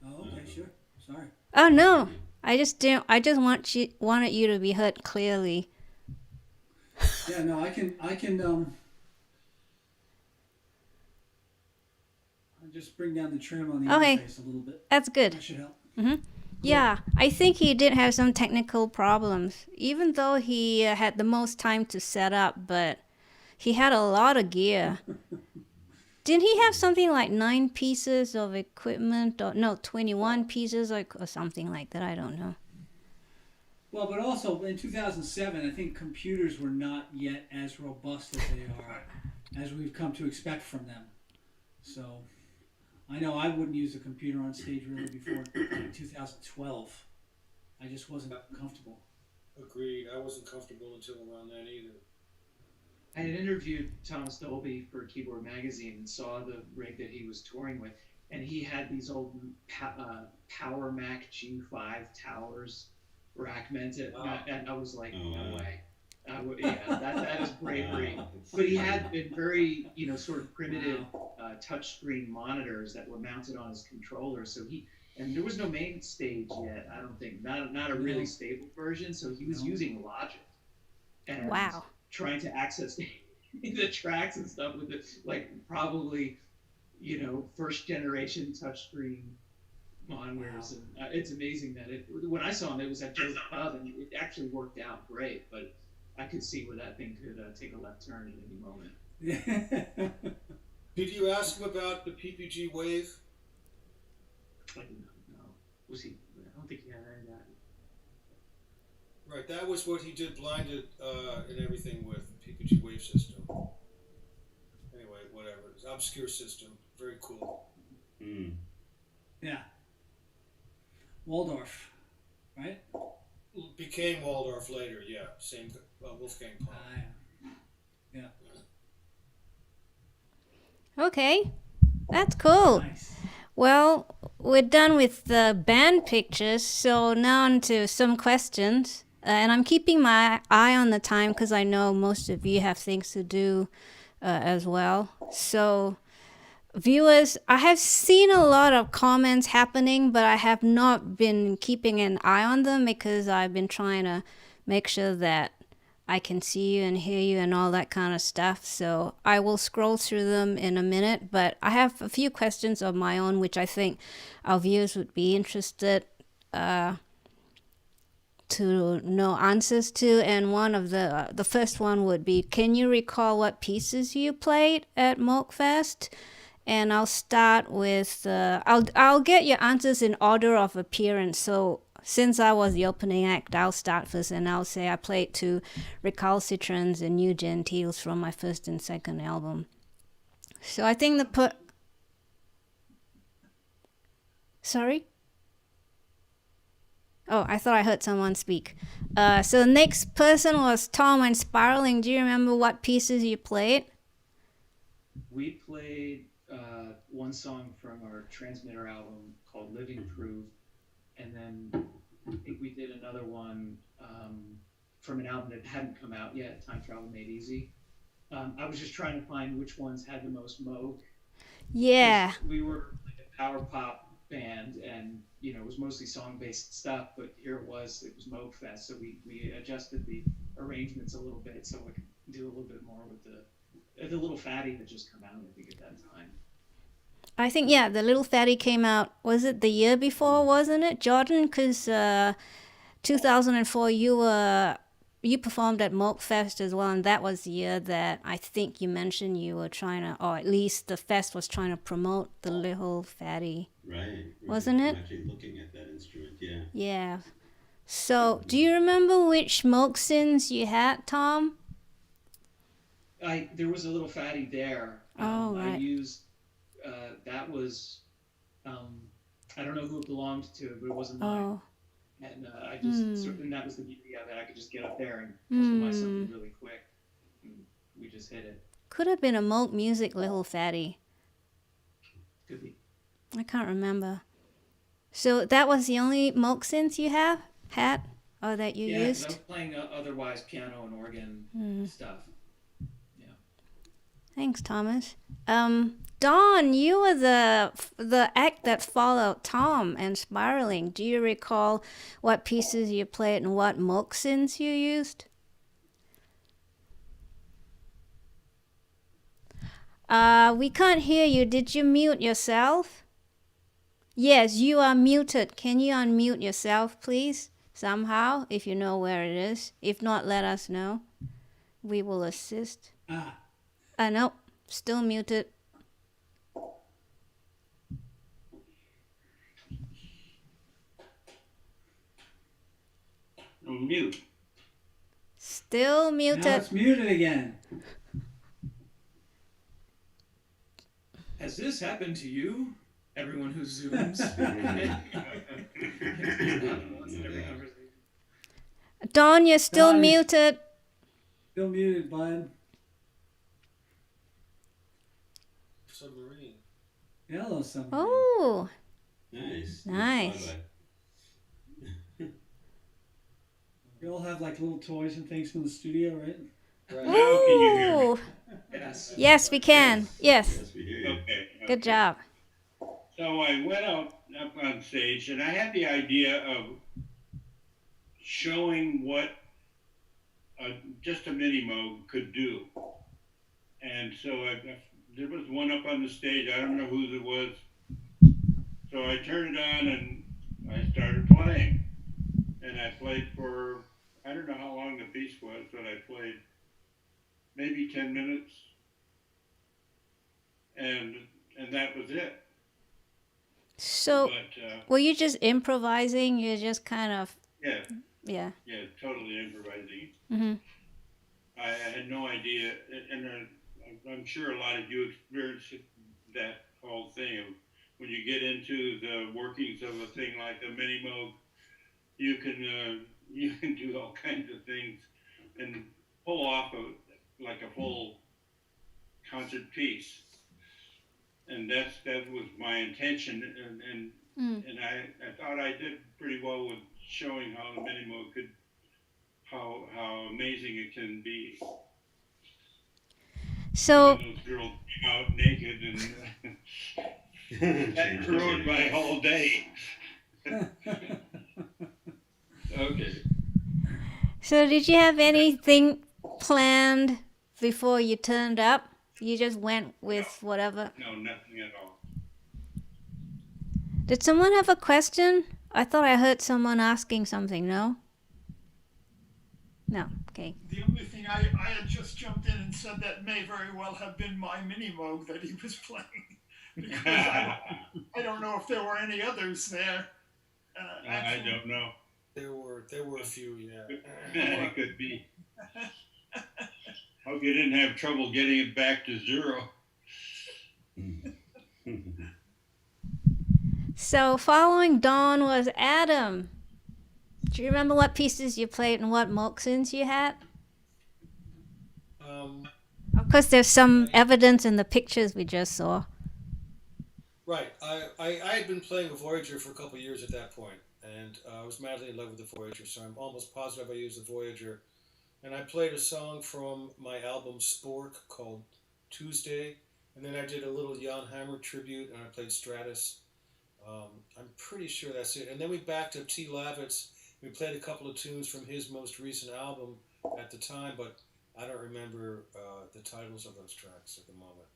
Oh, okay, sure. Sorry. Oh, no. I just wanted you to be heard clearly. Yeah, no, I can I'll just bring down the trim on the interface a little bit. That's good. That should help. Mm-hmm. Yeah, I think he did have some technical problems, even though he had the most time to set up, but he had a lot of gear. Didn't he have something like 9 pieces of equipment, or no, 21 pieces or something like that? I don't know. Well, but also in 2007, I think computers were not yet as robust as they are, as we've come to expect from them. So I know I wouldn't use a computer on stage really before 2012. I just wasn't comfortable. Agreed. I wasn't comfortable until around then either. I had interviewed Thomas Dolby for Keyboard Magazine and saw the rig that he was touring with, and he had these old Power Mac G5 towers rack mounted, and I was like, no way. That is bravery. But he had been very, sort of primitive touchscreen monitors that were mounted on his controller. And there was no main stage yet. I don't think, not a really stable version. So he was using Logic and trying to access the tracks and stuff with it, like probably, first generation touchscreen monitors, and it's amazing that when I saw him, it was at Joe's Pub, and it actually worked out great. But I could see where that thing could take a left turn at any moment. Did you ask him about the PPG wave? I did not know. Was he? I don't think he had any of that. Right, that was what he did blinded and everything with PPG wave system. Anyway, whatever. It's an obscure system. Very cool. Mm. Yeah. Waldorf, right? Became Waldorf later, yeah. Same Wolfgang Paul. Yeah. Okay, that's cool. Nice. Well, we're done with the band pictures, so now on to some questions. And I'm keeping my eye on the time because I know most of you have things to do as well. So, viewers, I have seen a lot of comments happening, but I have not been keeping an eye on them because I've been trying to make sure that I can see you and hear you and all that kind of stuff. So I will scroll through them in a minute, but I have a few questions of my own which I think our viewers would be interested to know answers to. And one of the first one would be, can you recall what pieces you played at Moogfest? And I'll start with I'll get your answers in order of appearance. So since I was the opening act, I'll start first, and I'll say I played 2 Recalcitrants and New Gentiles from my first and second album. So I think Sorry? Oh, I thought I heard someone speak. So the next person was Tom and Spiraling. Do you remember what pieces you played? We played one song from our Transmitter album called Living Proof, and then I think we did another one from an album that hadn't come out yet, Time Travel Made Easy. I was just trying to find which ones had the most Moog. Yeah. We were like a power pop band, and it was mostly song-based stuff, but here it was Moogfest, so we adjusted the arrangements a little bit so we could do a little bit more with the Little Fatty that just come out, I think, at that time. I think, yeah, the Little Fatty came out, was it the year before, wasn't it, Jordan? Because 2004, you performed at Moogfest as well, and that was the year that I think you mentioned you were trying to, or at least the fest was trying to promote the Little Fatty. Right. Wasn't it? I'm actually looking at that instrument, yeah. Yeah. So, do you remember which Moog synths you had, Tom? There was a Little Fatty there. Right. I used, that was, I don't know who it belonged to, but it wasn't mine. And I just, and that was the beauty of it. I could just get up there and customize something really quick. And we just hit it. Could have been a Moog Music Little Fatty. Could be. I can't remember. So that was the only Moog synth you had, or that you used? Yeah, I was playing otherwise piano and organ stuff. Yeah. Thanks, Thomas. Dawn, you were the act that followed Tom and Spiraling. Do you recall what pieces you played and what Moog synths you used? We can't hear you. Did you mute yourself? Yes, you are muted. Can you unmute yourself, please? Somehow, if you know where it is. If not, let us know. We will assist. No, still muted. Mute. Still muted. Now it's muted again. Has this happened to you? Everyone who Zooms. Dawn, you're still Dawn. muted. Still muted, bud. Submarine. Hello, submarine. Oh, Nice. nice. We all have like little toys and things from the studio, right? Right. Now can you hear me? Ooh. Yes. Yes, we can. Yes. Yes, we hear you. Okay. Good job. So I went up on stage, and I had the idea of showing what just a mini Moog could do. and so there was one up on the stage. I don't know whose it was. So I turned it on and I started playing. And I played for, I don't know how long the piece was, but I played maybe 10 minutes. And that was it. So, But, were you just improvising? You're just kind of... Yeah, totally improvising. Mm-hmm. I had no idea, and I'm sure a lot of you experienced that whole thing of when you get into the workings of a thing like a mini Moog, you can do all kinds of things and pull off like a full concert piece, and that was my intention, and I thought I did pretty well with showing how the mini Moog could, how amazing it can be. So and those girls came out naked and that ruined my whole day. Okay. So did you have anything planned before you turned up? You just went with whatever? No, nothing at all. Did someone have a question? I thought I heard someone asking something, no? No, okay. The only thing I had just jumped in and said that may very well have been my mini Moog that he was playing. Because I don't know if there were any others there. I don't know. There were a few, yeah. It could be. Hope you didn't have trouble getting it back to zero. So following Dawn was Adam. Do you remember what pieces you played and what Moxins you had? Of course, there's some evidence in the pictures we just saw. Right. I had been playing a Voyager for a couple of years at that point, and I was madly in love with the Voyager, so I'm almost positive I used the Voyager. And I played a song from my album Spork called Tuesday, and then I did a little Jan Hammer tribute, and I played Stratus. I'm pretty sure that's it. And then we backed up T. Lavitz. We played a couple of tunes from his most recent album at the time, but I don't remember the titles of those tracks at the moment.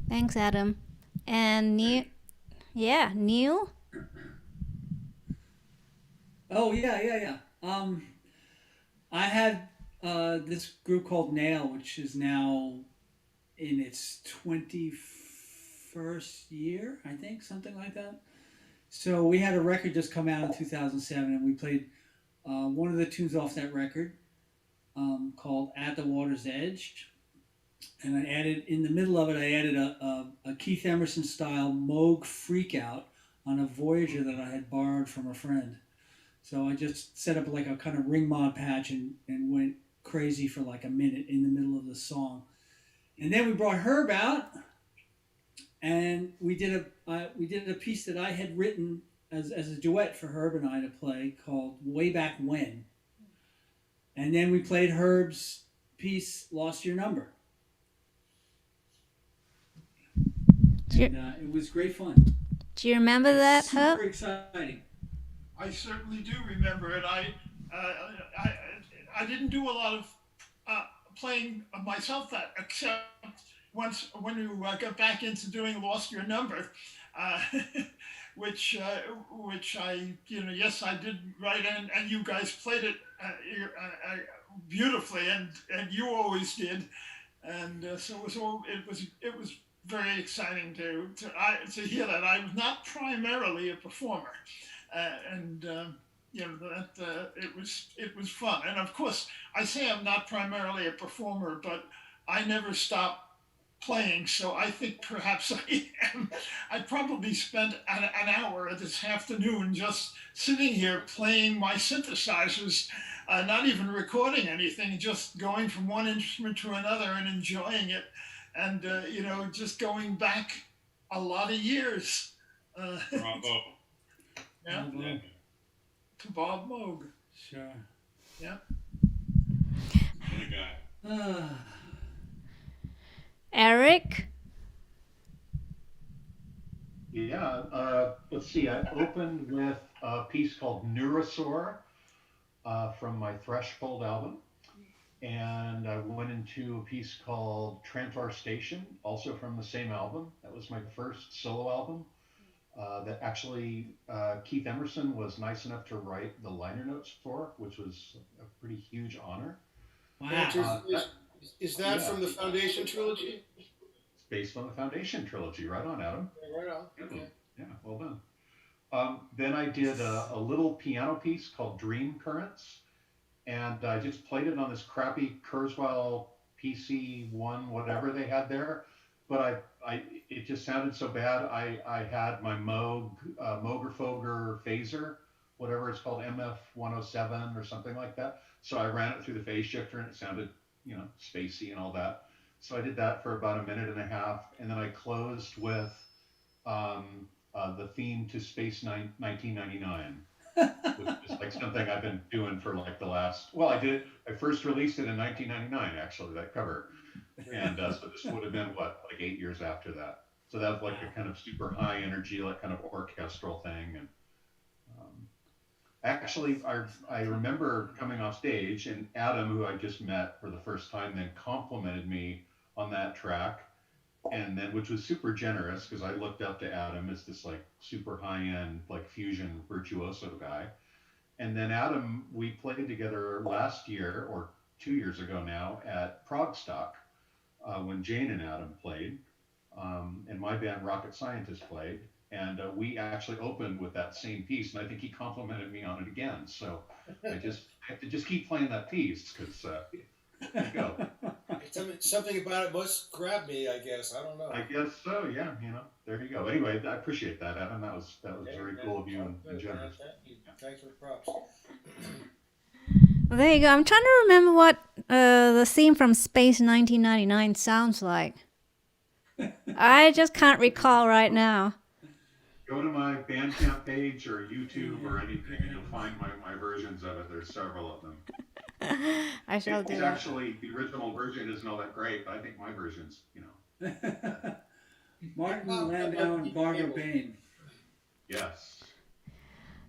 Thanks, Adam. And Neil? Yeah, Neil? Oh, yeah. I had this group called Nail, which is now in its 21st year, I think, something like that. So we had a record just come out in 2007, and we played one of the tunes off that record called At the Water's Edge. And I added, in the middle of it, I added a Keith Emerson style Moog freakout on a Voyager that I had borrowed from a friend. So I just set up like a kind of ring mod patch and went crazy for like a minute in the middle of the song. And then we brought Herb out, and we did a piece that I had written as a duet for Herb and I to play called Way Back When. And then we played Herb's piece Lost Your Number. And it was great fun. Do you remember that, Herb? Super exciting. I certainly do remember it. I didn't do a lot of playing myself except once when you got back into doing Lost Your Number, which I yes I did write and you guys played it beautifully and you always did, and so it was very exciting to hear that. I was not primarily a performer. It was fun. And of course, I say I'm not primarily a performer, but I never stop playing. So I think perhaps I am. I probably spent an hour this afternoon just sitting here playing my synthesizers, not even recording anything, just going from one instrument to another and enjoying it. And, just going back a lot of years. Bravo. Yeah. Yeah. To Bob Moog. Sure. Yeah. What a guy. Erik? Yeah, let's see. I opened with a piece called Neurosaur from my Threshold album. and I went into a piece called Trantor Station, also from the same album. That was my first solo album. That actually Keith Emerson was nice enough to write the liner notes for, which was a pretty huge honor. Wow. Is that yeah. from the Foundation trilogy? It's based on the Foundation trilogy. Right on, Adam. Right on. Okay. Yeah, well done. Then I did a little piano piece called Dream Currents, and I just played it on this crappy Kurzweil PC1, whatever they had there. But it just sounded so bad. I had my Moogfest07 phaser, whatever it's called, MF107 or something like that. So I ran it through the phase shifter, and it sounded, spacey and all that. So I did that for about a minute and a half, and then I closed with the theme to Space 1999, which is like something I've been doing for like the last. Well, I first released it in 1999, actually, that cover, and so this would have been like 8 years after that. So that was like a kind of super high energy, like kind of orchestral thing, and actually, I remember coming off stage, and Adam, who I just met for the first time, then complimented me on that track, and then which was super generous because I looked up to Adam as this like super high-end like fusion virtuoso guy. And then Adam, we played together last year or 2 years ago now at Progstock when Jane and Adam played, and my band Rocket Scientist played. And we actually opened with that same piece, and I think he complimented me on it again. So I have to just keep playing that piece because there you go. Something about it must grab me, I guess. I don't know. I guess so. Yeah, there you go. Anyway, I appreciate that, Adam. That was very cool of you and generous. Thank you. Thanks for the props. Well, there you go. I'm trying to remember what the theme from Space 1999 sounds like. I just can't recall right now. Go to my Bandcamp page or YouTube or anything, and you'll find my versions of it. There's several of them. I shall do that. Actually, the original version isn't all that great, but I think my version's, Martin Landau and Barbara Bain. Yes.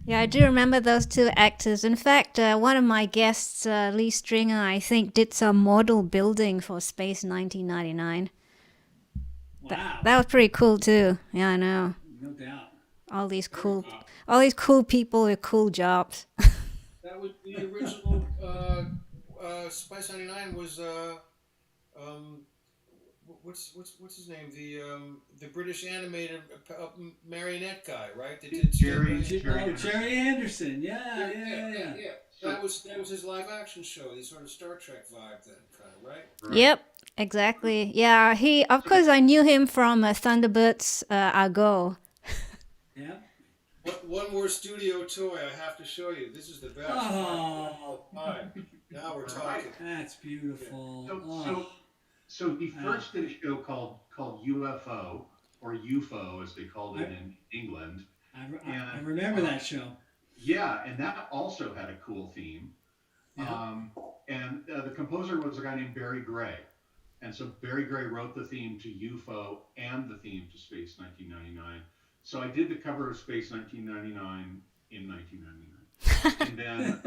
Yeah, I do remember those two actors. In fact, one of my guests, Lee Stringer, I think, did some model building for Space 1999. Wow. That was pretty cool too. Yeah, I know. No doubt. All these cool people with cool jobs. That was the original. Spice 99 was what's his name? The British animated marionette guy, right? That did Jerry Anderson. Yeah. That was his live action show. The sort of Star Trek vibe, then, kind of, right? Yep, exactly. Yeah, of course I knew him from Thunderbirds Go. Yeah. One more studio toy I have to show you. This is the best. Oh. Now we're talking. That's beautiful. So he first did a show called UFO, or UFO as they called it in England. I remember that show. Yeah, and that also had a cool theme. Yeah. And the composer was a guy named Barry Gray. And so Barry Gray wrote the theme to UFO and the theme to Space 1999. So I did the cover of Space 1999 in 1999. And then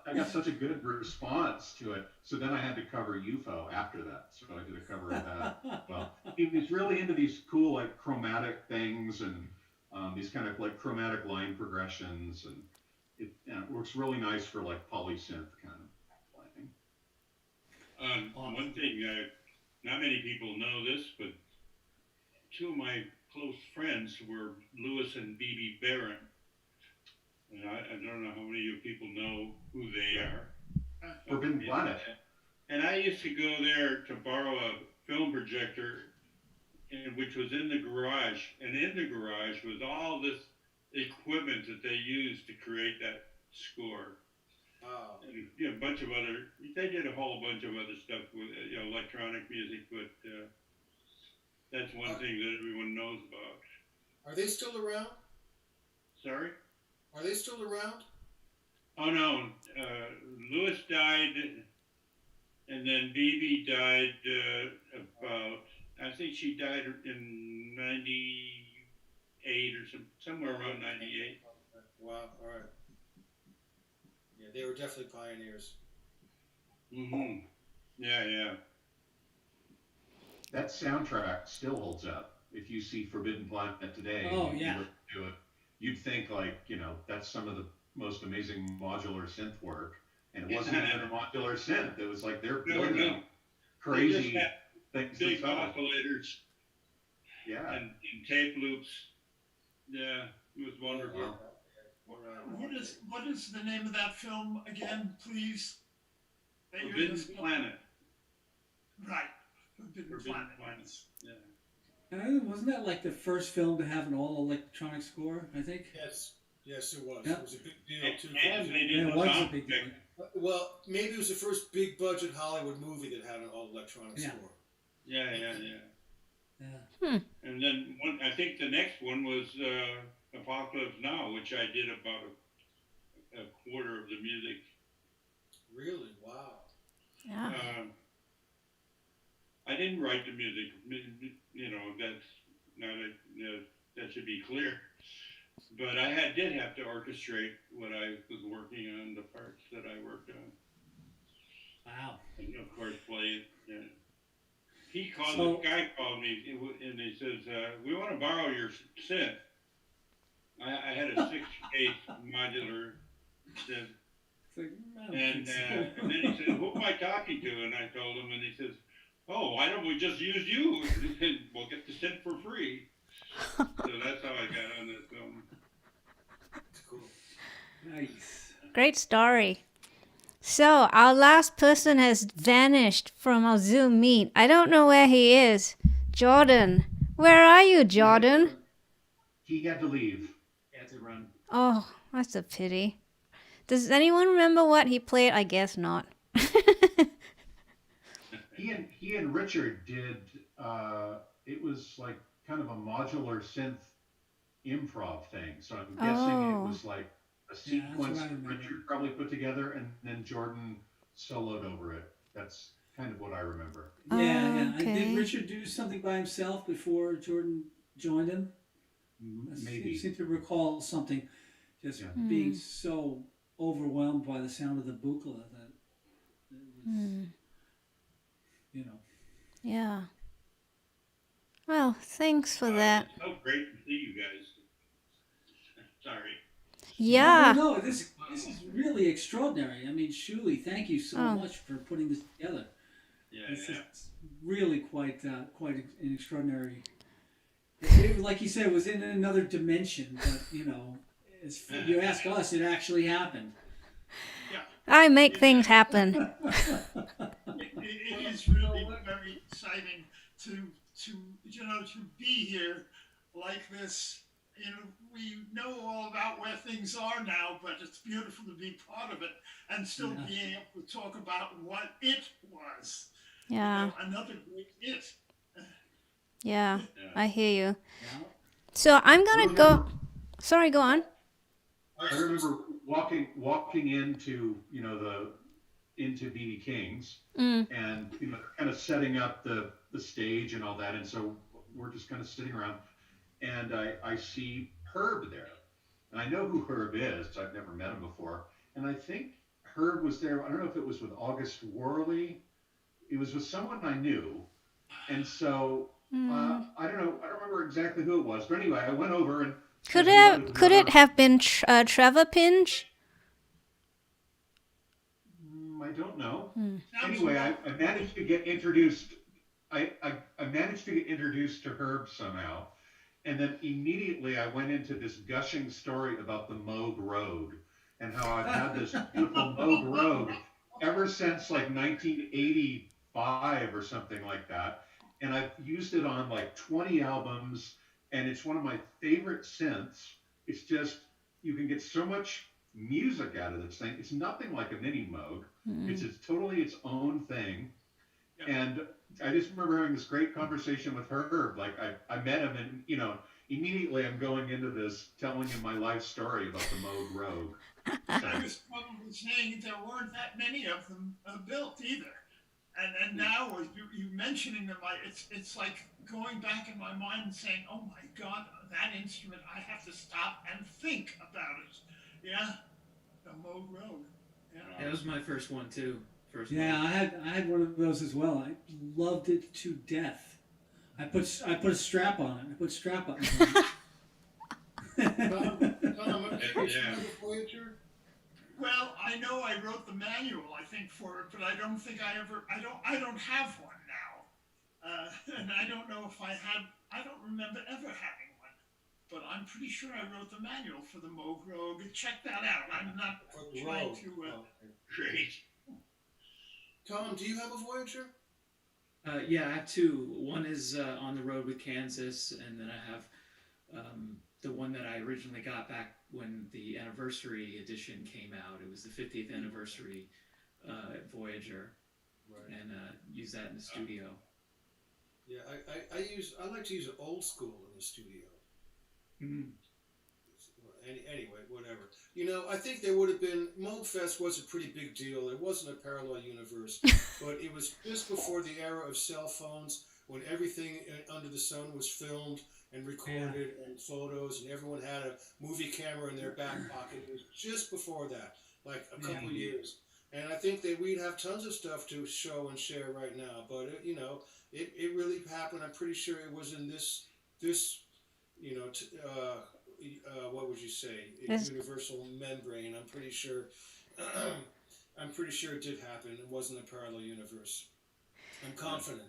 I got such a good response to it. So then I had to cover UFO after that. So I did a cover of that. Well, he was really into these cool like chromatic things and these kind of like chromatic line progressions, and it works really nice for like polysynth kind of playing. One thing, not many people know this, but two of my close friends were Louis and Bebe Barron. And I don't know how many of you people know who they are. Forbidden Planet. And I used to go there to borrow a film projector, which was in the garage. And in the garage was all this equipment that they used to create that score. Wow. And a bunch of they did a whole bunch of other stuff with electronic music, but that's one thing that everyone knows about. Are they still around? Sorry? Are they still around? Oh no, Louis died, and then Bebe died about. I think she died in '98 or somewhere around '98. Wow. All right. Yeah, they were definitely pioneers. Mm-hmm. Yeah. That soundtrack still holds up. If you see Forbidden Planet today, Oh, and yeah. you listen to it, you'd think like, that's some of the most amazing modular synth work. And it wasn't even a modular synth. It was like they're building crazy things big themselves. oscillators Yeah. and tape loops. Yeah, it was wonderful. What is the name of that film again, please? That you're Forbidden just- Planet. Right. Forbidden Planet. Yeah. Wasn't that like the first film to have an all-electronic score, I think? Yes, it was. Yeah. It was a big deal too. And they Yeah, did it the was a sound big deal. effect. Well, maybe it was the first big budget Hollywood movie that had an all electronic Yeah. score. Yeah. Yeah. And then I think the next one was Apocalypse Now, which I did about a quarter of the music. Really? Wow. Yeah. I didn't write the music. That's not that should be clear. But I did have to orchestrate when I was working on the parts that I worked on. Wow. And of course, play it. Yeah. This guy called me and he says, "We want to borrow your synth." I had a 6-case modular synth. And then he said, "Who am I talking to?" And I told him, and he says, "Oh, why don't we just use you? We'll get the synth for free." So that's how I got on this film. Cool. Nice. Great story. So, our last person has vanished from our Zoom meet. I don't know where he is. Jordan. Where are you, Jordan? He had to leave. He had to run. Oh, that's a pity. Does anyone remember what he played? I guess not. He and Richard did, it was like kind of a modular synth improv thing. So I'm guessing it was like a sequence what I remember. Richard probably put together and then Jordan soloed over it. That's kind of what I remember. Yeah. Okay. Did Richard do something by himself before Jordan joined him? Maybe. I seem to recall something just being so overwhelmed by the sound of the buchla that it was, Yeah. Well, thanks for that. It's so great to see you guys. Sorry. Yeah. No, this is really extraordinary. I mean, Shueh-li, thank you so much for putting this together. It's really quite an extraordinary. Like you said, it was in another dimension, but you ask us, it actually happened. I make things happen. It is really very exciting to be here like this. We know all about where things are now, but it's beautiful to be part of it and still being able to talk about what it was. Yeah. Another great it. Yeah. I hear you. Yeah. So I'm going to go. Sorry, go on. I remember walking into into BB King's and kind of setting up the stage and all that, and so we're just kind of sitting around, and I see Herb there, and I know who Herb is. I've never met him before, and I think Herb was there. I don't know if it was with August Worley. It was with someone I knew, and so I don't know. I don't remember exactly who it was, but anyway, I went over and. Could it have been Trevor Pinch? I don't know. Anyway, I managed to get introduced. I managed to get introduced to Herb somehow, and then immediately I went into this gushing story about the Moog Rogue and how I've had this beautiful Moog Rogue ever since like 1985 or something like that, and I've used it on like 20 albums. And it's one of my favorite synths. It's just, you can get so much music out of this thing. It's nothing like a mini Moog. It's totally its own thing. And I just remember having this great conversation with Herb. Like I met him and, immediately I'm going into this, telling him my life story about the Moog Rogue. I was probably saying there weren't that many of them built either. And now with you mentioning them, it's like going back in my mind and saying, "Oh my God, that instrument! I have to stop and think about it." Yeah, the Moog Rogue. That was my first one too. Yeah, I had one of those as well. I loved it to death. I put a strap on it. I put strap buttons on it. Tom, Yeah. Voyager? Well, I know I wrote the manual, I think, for it, but I don't think I don't have one now. And I don't know if I don't remember ever having one. But I'm pretty sure I wrote the manual for the Moog Rogue. Check that out. I'm not trying to... Great. Tom, do you have a Voyager? Yeah, I have two. One is on the road with Kansas, and then I have the one that I originally got back when the anniversary edition came out. It was the 50th anniversary Voyager, Right. and use that in the studio. Yeah, I like to use it old school in the studio. Mm. Anyway, whatever. You know, I think there would have been... Moogfest was a pretty big deal. It wasn't a parallel universe, but it was just before the era of cell phones, when everything under the sun was filmed and recorded, and photos, and everyone had a movie camera in their back pocket. It was just before that, like a couple of years. And I think that we'd have tons of stuff to show and share right now, but it really happened. I'm pretty sure it was in this what would you say? Universal membrane. I'm pretty sure. I'm pretty sure it did happen. It wasn't a parallel universe. I'm confident.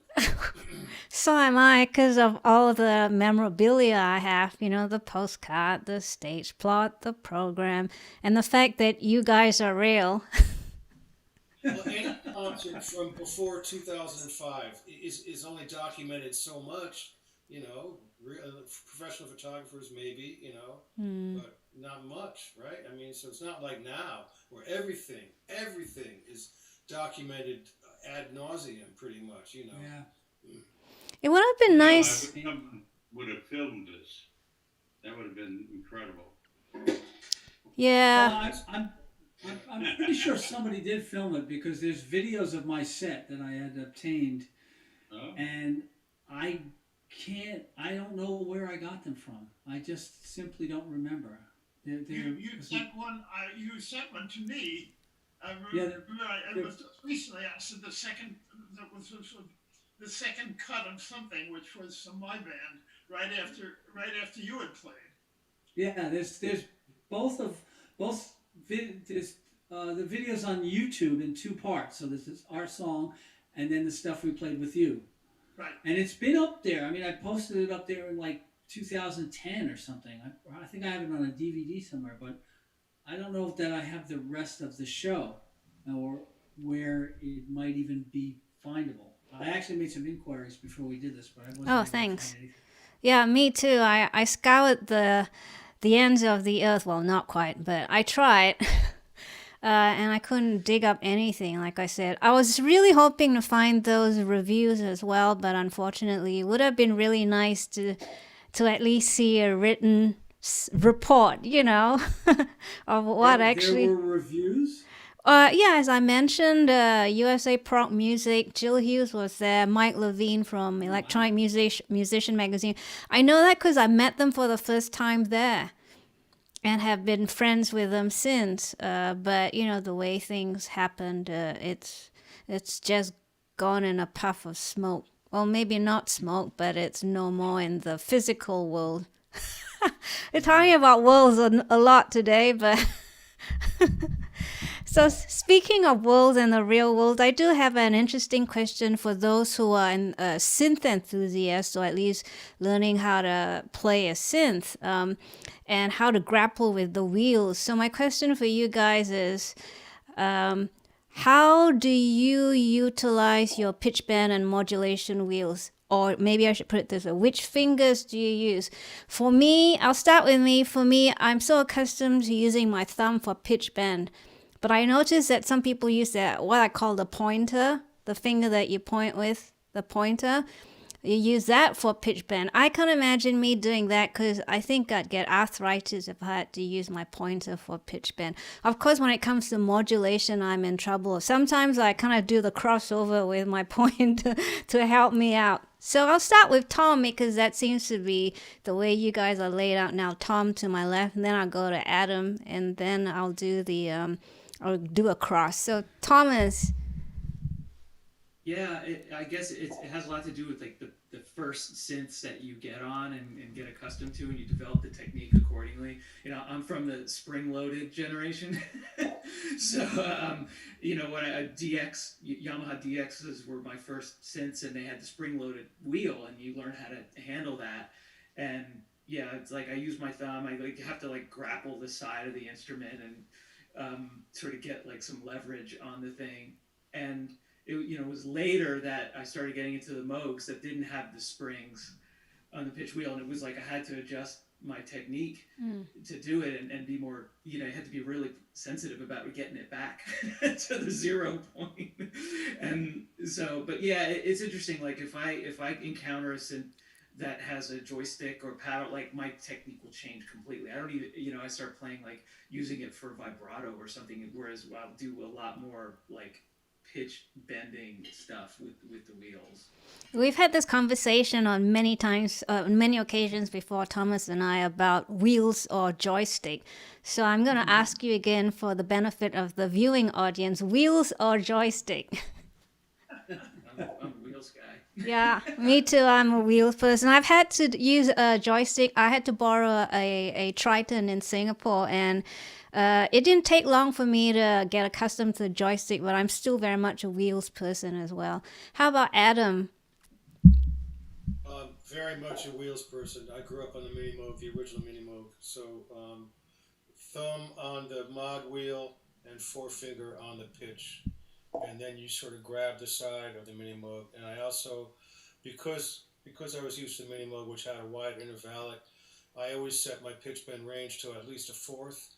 So am I, because of all the memorabilia I have, the postcard, the stage plot, the program, and the fact that you guys are real. Well, any concert from before 2005 is only documented so much, professional photographers maybe, but not much, right? I mean, so it's not like now where everything is documented ad nauseum, pretty much, Yeah. It would have been nice. Someone would have filmed this. That would have been incredible. Yeah. Well, I'm pretty sure somebody did film it because there's videos of my set that I had obtained, and I don't know where I got them from. I just simply don't remember. You sent one. You sent one to me. It was recently. I said the second cut of something, which was from my band, right after you had played. Yeah, there's both the videos on YouTube in two parts. So there's our song, and then the stuff we played with you. Right. And it's been up there. I mean, I posted it up there in like 2010 or something. I think I have it on a DVD somewhere, but I don't know if that I have the rest of the show or where it might even be findable. I actually made some inquiries before we did this, but I wasn't able to Thanks. find anything. Yeah, me too. I scoured the ends of the earth. Well, not quite, but I tried. And I couldn't dig up anything, like I said. I was really hoping to find those reviews as well, but unfortunately, it would have been really nice to at least see a written report, of what actually... There were reviews? Yeah, as I mentioned, USA Prog Music, Jill Hughes was there, Mike Levine from Electronic Musician Magazine. I know that because I met them for the first time there and have been friends with them since. But, the way things happened, it's just gone in a puff of smoke. Well, maybe not smoke, but it's no more in the physical world. We're talking about worlds a lot today, but... So speaking of worlds and the real world, I do have an interesting question for those who are synth enthusiasts, or at least learning how to play a synth and how to grapple with the wheels. So my question for you guys is, how do you utilize your pitch bend and modulation wheels? Or maybe I should put it this way, which fingers do you use? For me, I'll start with me. For me, I'm so accustomed to using my thumb for pitch bend. But I noticed that some people use what I call the pointer, the finger that you point with, the pointer. You use that for pitch bend. I can't imagine me doing that because I think I'd get arthritis if I had to use my pointer for pitch bend. Of course, when it comes to modulation, I'm in trouble. Sometimes I kind of do the crossover with my pointer to help me out. So I'll start with Tom because that seems to be the way you guys are laid out now. Tom to my left, and then I'll go to Adam, and then I'll do the or do a cross. So Thomas. Yeah, I guess it has a lot to do with like the first synths that you get on and get accustomed to, and you develop the technique accordingly. You know, I'm from the spring-loaded generation, so you know, when Yamaha DXs were my first synths, and they had the spring-loaded wheel, and you learn how to handle that. And yeah, it's like I use my thumb. I like have to like grapple the side of the instrument and sort of get like some leverage on the thing. And it was later that I started getting into the Moogs that didn't have the springs on the pitch wheel, and it was like I had to adjust my technique to do it and be more, I had to be really sensitive about getting it back to the 0 point. And so, but yeah, it's interesting. Like if I encounter a synth that has a joystick or paddle, like my technique will change completely. I don't even, I start playing like using it for vibrato or something, whereas I'll do a lot more like pitch bending stuff with the wheels. We've had this conversation on many times, many occasions before, Thomas and I, about wheels or joystick. So I'm going to ask you again for the benefit of the viewing audience, wheels or joystick? I'm a wheels guy. Yeah, me too. I'm a wheels person. I've had to use a joystick. I had to borrow a Triton in Singapore, and it didn't take long for me to get accustomed to the joystick, but I'm still very much a wheels person as well. How about Adam? Very much a wheels person. I grew up on the Mini Moog, the original Mini Moog. So thumb on the mod wheel and forefinger on the pitch. And then you sort of grab the side of the Mini Moog. And I also, because I was used to the Mini Moog, which had a wide intervallic, I always set my pitch bend range to at least a fourth.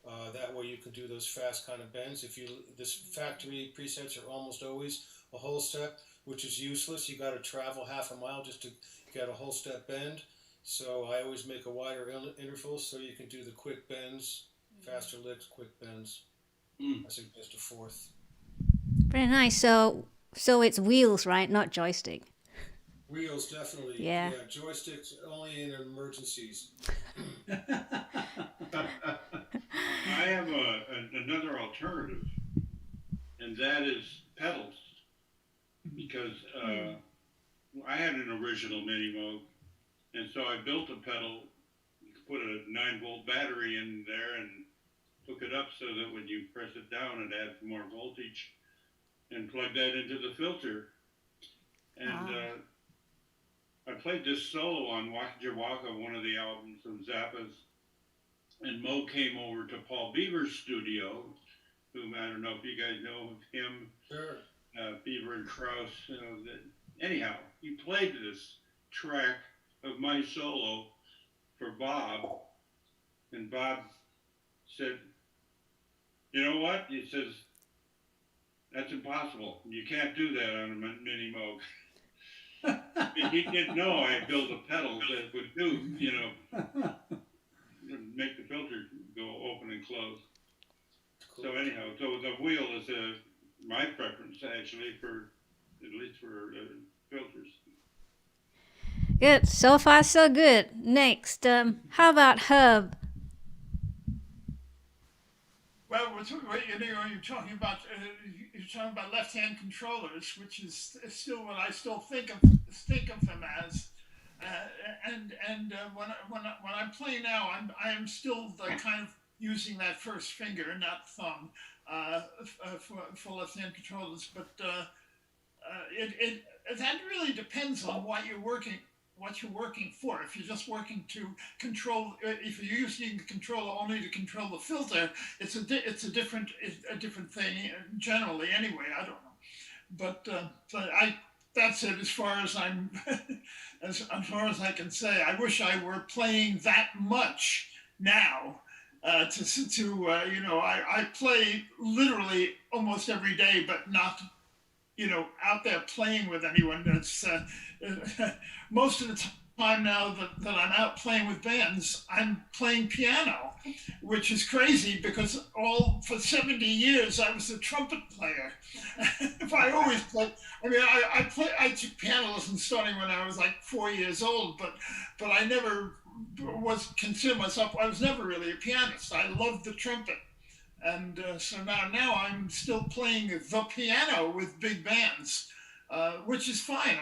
That way you can do those fast kind of bends. This factory presets are almost always a whole step, which is useless. You got to travel half a mile just to get a whole step bend. So I always make a wider interval so you can do the quick bends, faster licks, quick bends. I suggest a fourth. Very nice. So it's wheels, right? Not joystick. Wheels, definitely. Yeah. Joysticks only in emergencies. I have another alternative, and that is pedals, because I had an original Mini Moog, and so I built a pedal, put a 9-volt battery in there, and hook it up so that when you press it down, it adds more voltage, and plug that into the filter. And I played this solo on Waka Jawaka, one of the albums from Zappa's, and Mo came over to Paul Beaver's studio, whom I don't know if you guys know of him. Sure. Beaver and Krause. Anyhow, he played this track of my solo for Bob, and Bob said, "You know what?" He says, "That's impossible. You can't do that on a Mini Moog." He didn't know I had built a pedal that would do, make the filter go open and close. Cool. So anyhow, the wheel is my preference actually, at least for filters. Good. So far, so good. Next, how about Herb? Well, you're talking about left-hand controllers, which is still what I still think of them as. And when I play now, I am still kind of using that first finger, not thumb, for left-hand controllers. But that really depends on what you're working for. If you're just working to control, if you're using the controller only to control the filter, it's a different thing generally. Anyway, I don't know, but that's it as far as I'm as far as I can say. I wish I were playing that much now. I play literally almost every day, but not out there playing with anyone. That's most of the time now that I'm out playing with bands, I'm playing piano, which is crazy because for 70 years I was a trumpet player. I always played. I mean, I took piano lessons starting when I was like 4 years old, but I never consider myself. I was never really a pianist. I loved the trumpet. And so now I'm still playing the piano with big bands, which is fine.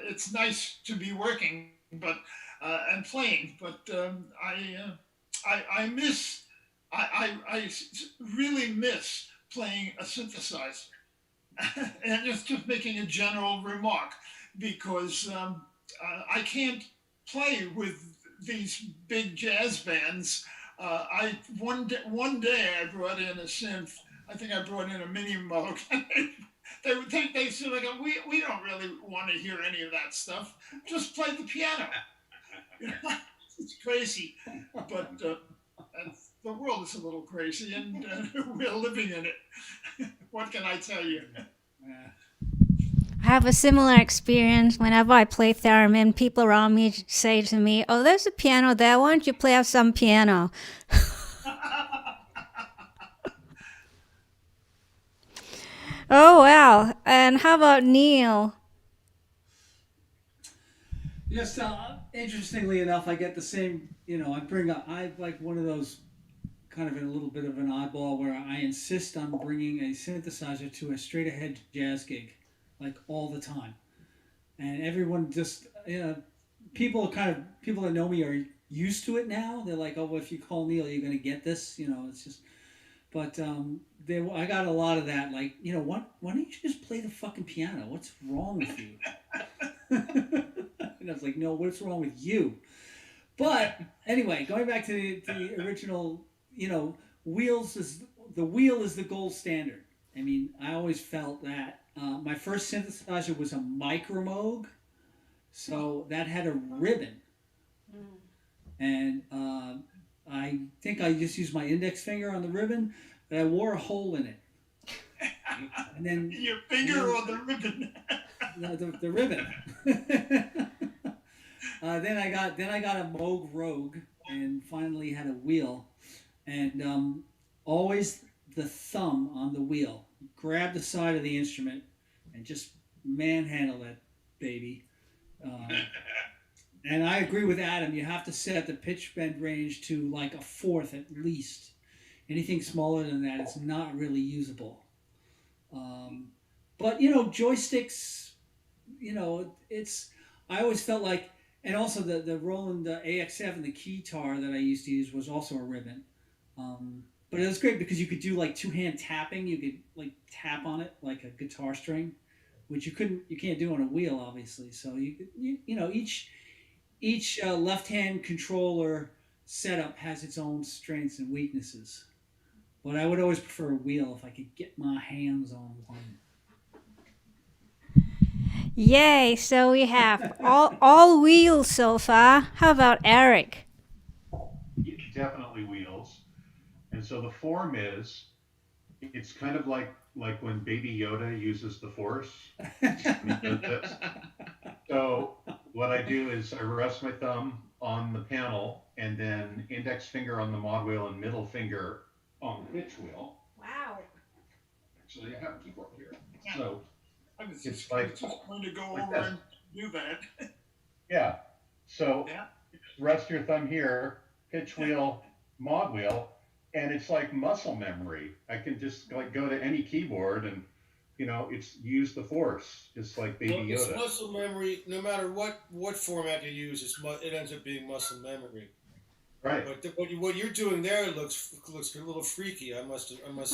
It's nice to be working, but and playing. But I miss, I really miss playing a synthesizer. And just making a general remark, because I can't play with these big jazz bands. One day I brought in a synth. I think I brought in a mini Moog. They said, like, we don't really want to hear any of that stuff. Just play the piano. It's crazy, but the world is a little crazy, and we're living in it. What can I tell you? I have a similar experience. Whenever I play theremin, people around me say to me, "Oh, there's a piano there. Why don't you play us some piano?" Oh, wow. And how about Neil? Just interestingly enough, I get the same. I like one of those kind of a little bit of an oddball where I insist on bringing a synthesizer to a straight ahead jazz gig, like all the time, and everyone just people that know me are used to it now. They're like, oh, well, if you call Neil, you're gonna get this. It's just. But I got a lot of that. Like, why don't you just play the fucking piano? What's wrong with you? And I was like, no, what's wrong with you? But anyway, going back to the original, wheels the wheel is the gold standard. I mean, I always felt that. My first synthesizer was a micro Moog, so that had a ribbon, and I think I just used my index finger on the ribbon, but I wore a hole in it. And then your finger or the ribbon? The ribbon. Then I got a Moog Rogue, and finally had a wheel, and always the thumb on the wheel. Grab the side of the instrument and just manhandle that baby. And I agree with Adam. You have to set the pitch bend range to like a fourth at least. Anything smaller than that is not really usable. But joysticks. I always felt like, and also the Roland AX7, the keytar that I used to use was also a ribbon. But it was great because you could do like two-hand tapping. You could like tap on it like a guitar string, which you can't do on a wheel, obviously. So each left-hand controller setup has its own strengths and weaknesses. But I would always prefer a wheel if I could get my hands on one. Yay! So we have all wheels so far. How about Erik? Definitely wheels. And so the form it's kind of like when Baby Yoda uses the Force. So what I do is I rest my thumb on the panel, and then index finger on the mod wheel and middle finger on the pitch wheel. Wow. Actually, I have a keyboard here. So I was it's just like going to go like over that. and do that. Yeah. So Yeah. rest your thumb here, pitch wheel, mod wheel, and it's like muscle memory. I can just like go to any keyboard and it's use the Force, just like Baby Yoda. It's muscle memory. No matter what format you use, it ends up being muscle memory. Right. But what you're doing there looks a little freaky. I must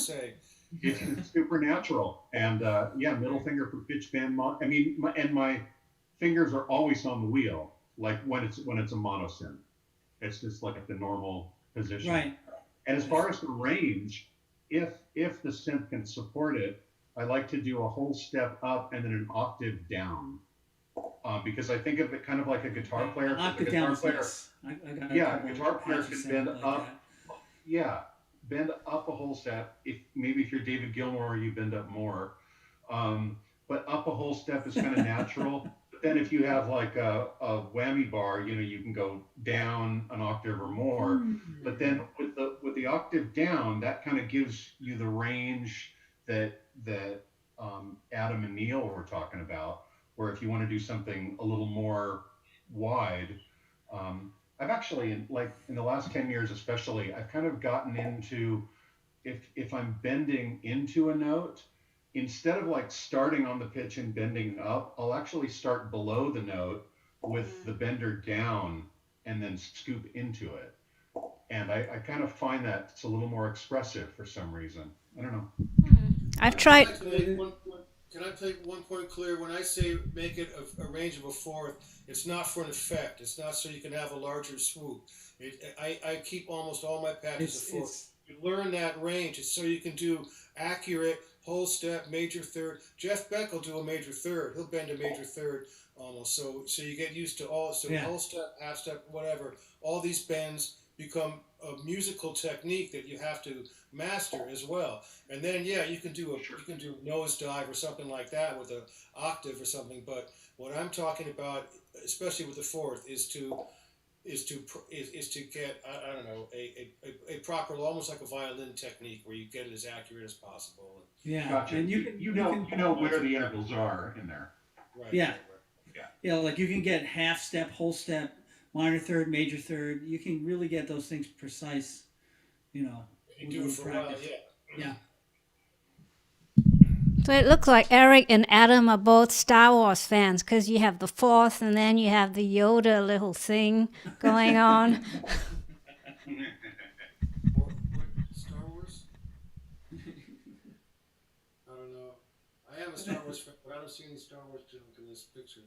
say. It's supernatural, and middle finger for pitch bend. My fingers are always on the wheel, like when it's a mono synth. It's just like the normal position. Right. And as far as the range, if the synth can support it, I like to do a whole step up and then an octave down, because I think of it kind of like a guitar player. Octave down is nice. Guitar player can bend like up. that. Yeah, bend up a whole step. If you're David Gilmour, you bend up more. But up a whole step is kind of natural. But then if you have like a whammy bar, you can go down an octave or more. But then with the octave down, that kind of gives you the range that Adam and Neil were talking about, where if you want to do something a little more wide, I've actually in the last 10 years especially, I've kind of gotten into if I'm bending into a note, instead of like starting on the pitch and bending up, I'll actually start below the note with the bender down and then scoop into it. And I kind of find that it's a little more expressive for some reason. I don't know. I've tried. Can I take one point clear? When I say make it a range of a fourth, it's not for an effect. It's not so you can have a larger swoop. I keep almost all my patches a fourth. You learn that range. It's so you can do accurate whole step, major third. Jeff Beck will do a major third. He'll bend a major third almost. So you get used to all. So whole step, half step, whatever. All these bends become a musical technique that you have to master as well. And then you can do nose dive or something like that with an octave or something. But what I'm talking about, especially with the fourth, is to get I don't know a proper, almost like a violin technique where you get it as accurate as possible. Yeah, gotcha. and you know where the intervals are in there. Right. Yeah, like you can get half step, whole step, minor third, major third. You can really get those things precise, You do it for practice. A while, Yeah. So it looks like Erik and Adam are both Star Wars fans because you have the fourth and then you have the Yoda little thing going on. Star Wars? I don't know. I am a Star Wars fan, but I don't see any Star Wars junk in this picture.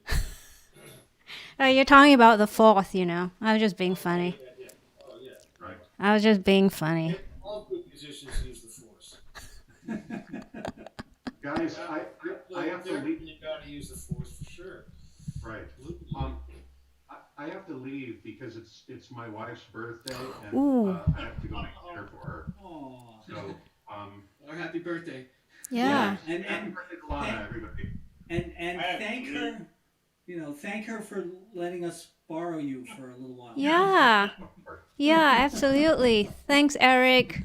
You're talking about the fourth, I was just being funny. Yeah. Oh, yeah. Right. I was just being funny. All good musicians use the Force. Guys, I have to leave. You got to use the Force for sure. Right. I have to leave because it's my wife's birthday and I have to go make dinner for her. Aww. So, Our happy birthday. Yeah. And happy birthday to Lana, everybody. and thank her. Thank her for letting us borrow you for a little while. Yeah, absolutely. Thanks, Erik.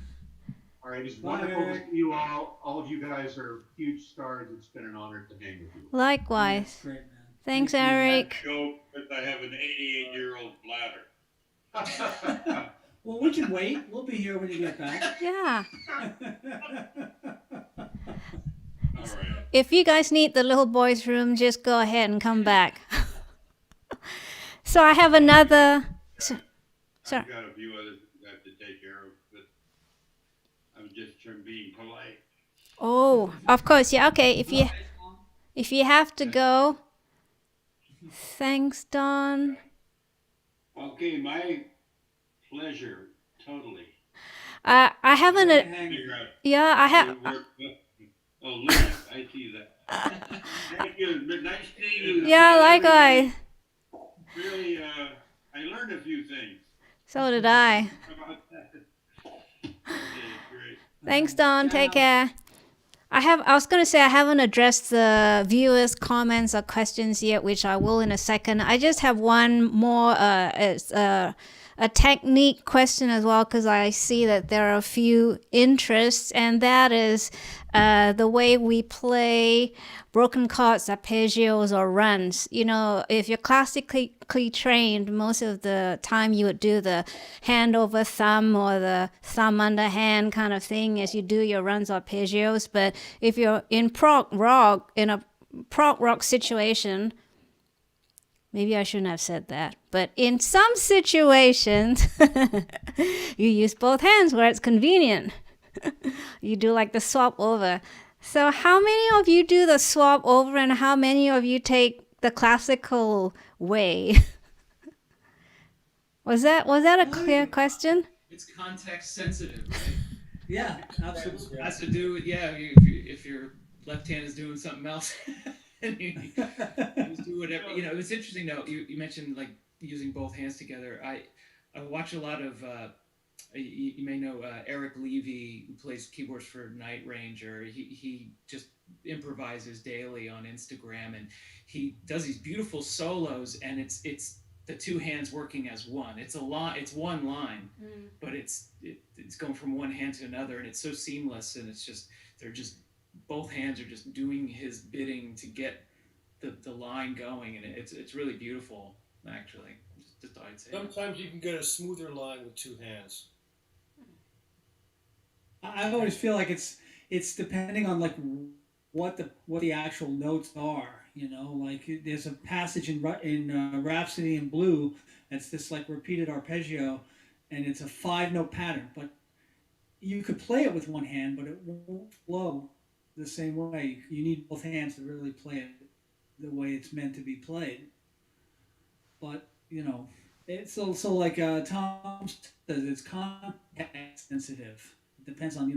All right, it's wonderful to see you all. All of you guys are huge stars. It's been an honor to hang with you. Likewise. Great, man. Thanks, Thank you. Erik. Show because I have an 88-year-old bladder. Well, we can wait. We'll be here when you get back. Yeah. All right. If you guys need the little boy's room, just go ahead and come back. So I have another. Sorry. I've got a few others I have to take care of, but I'm just being polite. Oh, of course. Yeah. Okay. If you have to go. Thanks, Don. Okay, my pleasure, totally. I haven't. Yeah, I have. Oh, Louis, I see that. Thank you. Nice seeing you. Yeah, likewise. Really, I learned a few things. So did I. About that. Okay, great. Thanks, Don. Take care. I was going to say I haven't addressed the viewers' comments or questions yet, which I will in a second. I just have one more. It's a technique question as well, because I see that there are a few interests, and that is the way we play broken chords, arpeggios, or runs. If you're classically trained, most of the time you would do the hand over thumb or the thumb under hand kind of thing as you do your runs or arpeggios. But if you're in a prog rock situation, maybe I shouldn't have said that. But in some situations, you use both hands where it's convenient. You do like the swap over. So how many of you do the swap over and how many of you take the classical way? Was that a clear question? It's context sensitive, right? Yeah, absolutely. It has to do with, if your left hand is doing something else. And you just do whatever. It's interesting though. You mentioned like using both hands together. I watch a lot of. You may know Eric Levy, who plays keyboards for Night Ranger. He just improvises daily on Instagram, and he does these beautiful solos. And it's the two hands working as one. It's one line, but it's going from one hand to another, and it's so seamless. And it's just both hands are just doing his bidding to get the line going, and it's really beautiful, actually. Just Sometimes you can get a smoother line with two hands. I always feel like it's depending on like what the actual notes are. You know, like there's a passage in Rhapsody in Blue that's this like repeated arpeggio, and it's a 5-note pattern. But you could play it with one hand, but it won't flow the same way. You need both hands to really play it the way it's meant to be played. But you know, it's also like Tom says, it's context sensitive. It depends on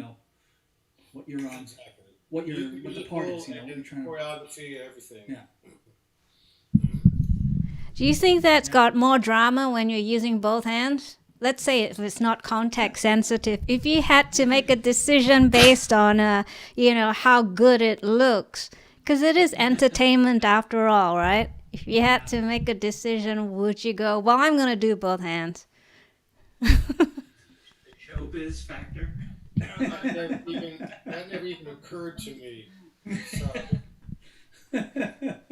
what you're on, Exactly. what the part is. You know, what you're trying to. Choreography, everything. Yeah. Do you think that's got more drama when you're using both hands? Let's say if it's not context sensitive. If you had to make a decision based on, how good it looks, because it is entertainment after all, right? If you had to make a decision, would you go, well, I'm going to do both hands? Showbiz factor. That never even occurred to me. So,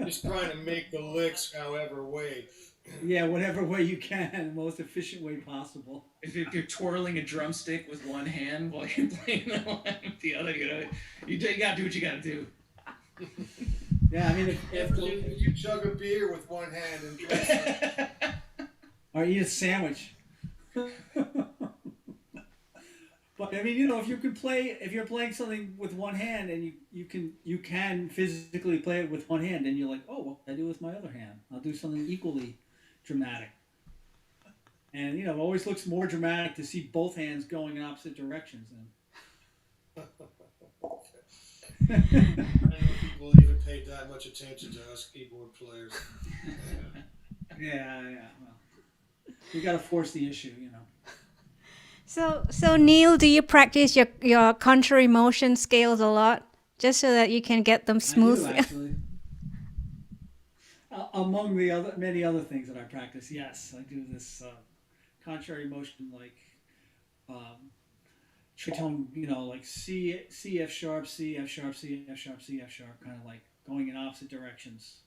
just trying to make the licks however way. Yeah, whatever way you can, the most efficient way possible. If you're twirling a drumstick with one hand while you're playing the one with the other, you gotta do what you gotta do. Yeah, I mean, if you chug a beer with one hand and dress or eat a sandwich. But I mean, if you're playing something with one hand and you can physically play it with one hand, and you're like, oh, what can I do with my other hand? I'll do something equally dramatic. And it always looks more dramatic to see both hands going in opposite directions. I know people even pay that much attention to us keyboard players. Yeah. Well, we got to force the issue, So Neil, do you practice your contrary motion scales a lot, just so that you can get them smooth? I do, actually. Among the many other things that I practice, yes, I do this contrary motion, like tritone, like C F sharp, C F sharp, C F sharp, C F sharp, kind of like going in opposite directions,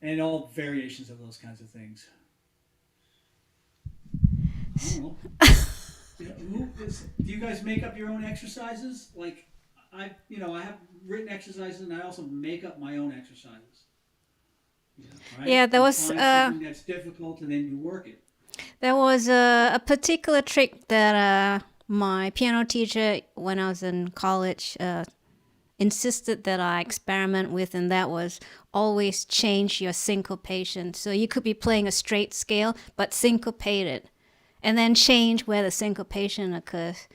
and all variations of those kinds of things. I don't know. Do you guys make up your own exercises? Like I have written exercises, and I also make up my own exercises. Right? Yeah, there was something that's difficult, and then you work it. There was a particular trick that my piano teacher, when I was in college, insisted that I experiment with, and that was always change your syncopation. So you could be playing a straight scale, but syncopate it, and then change where the syncopation occurs.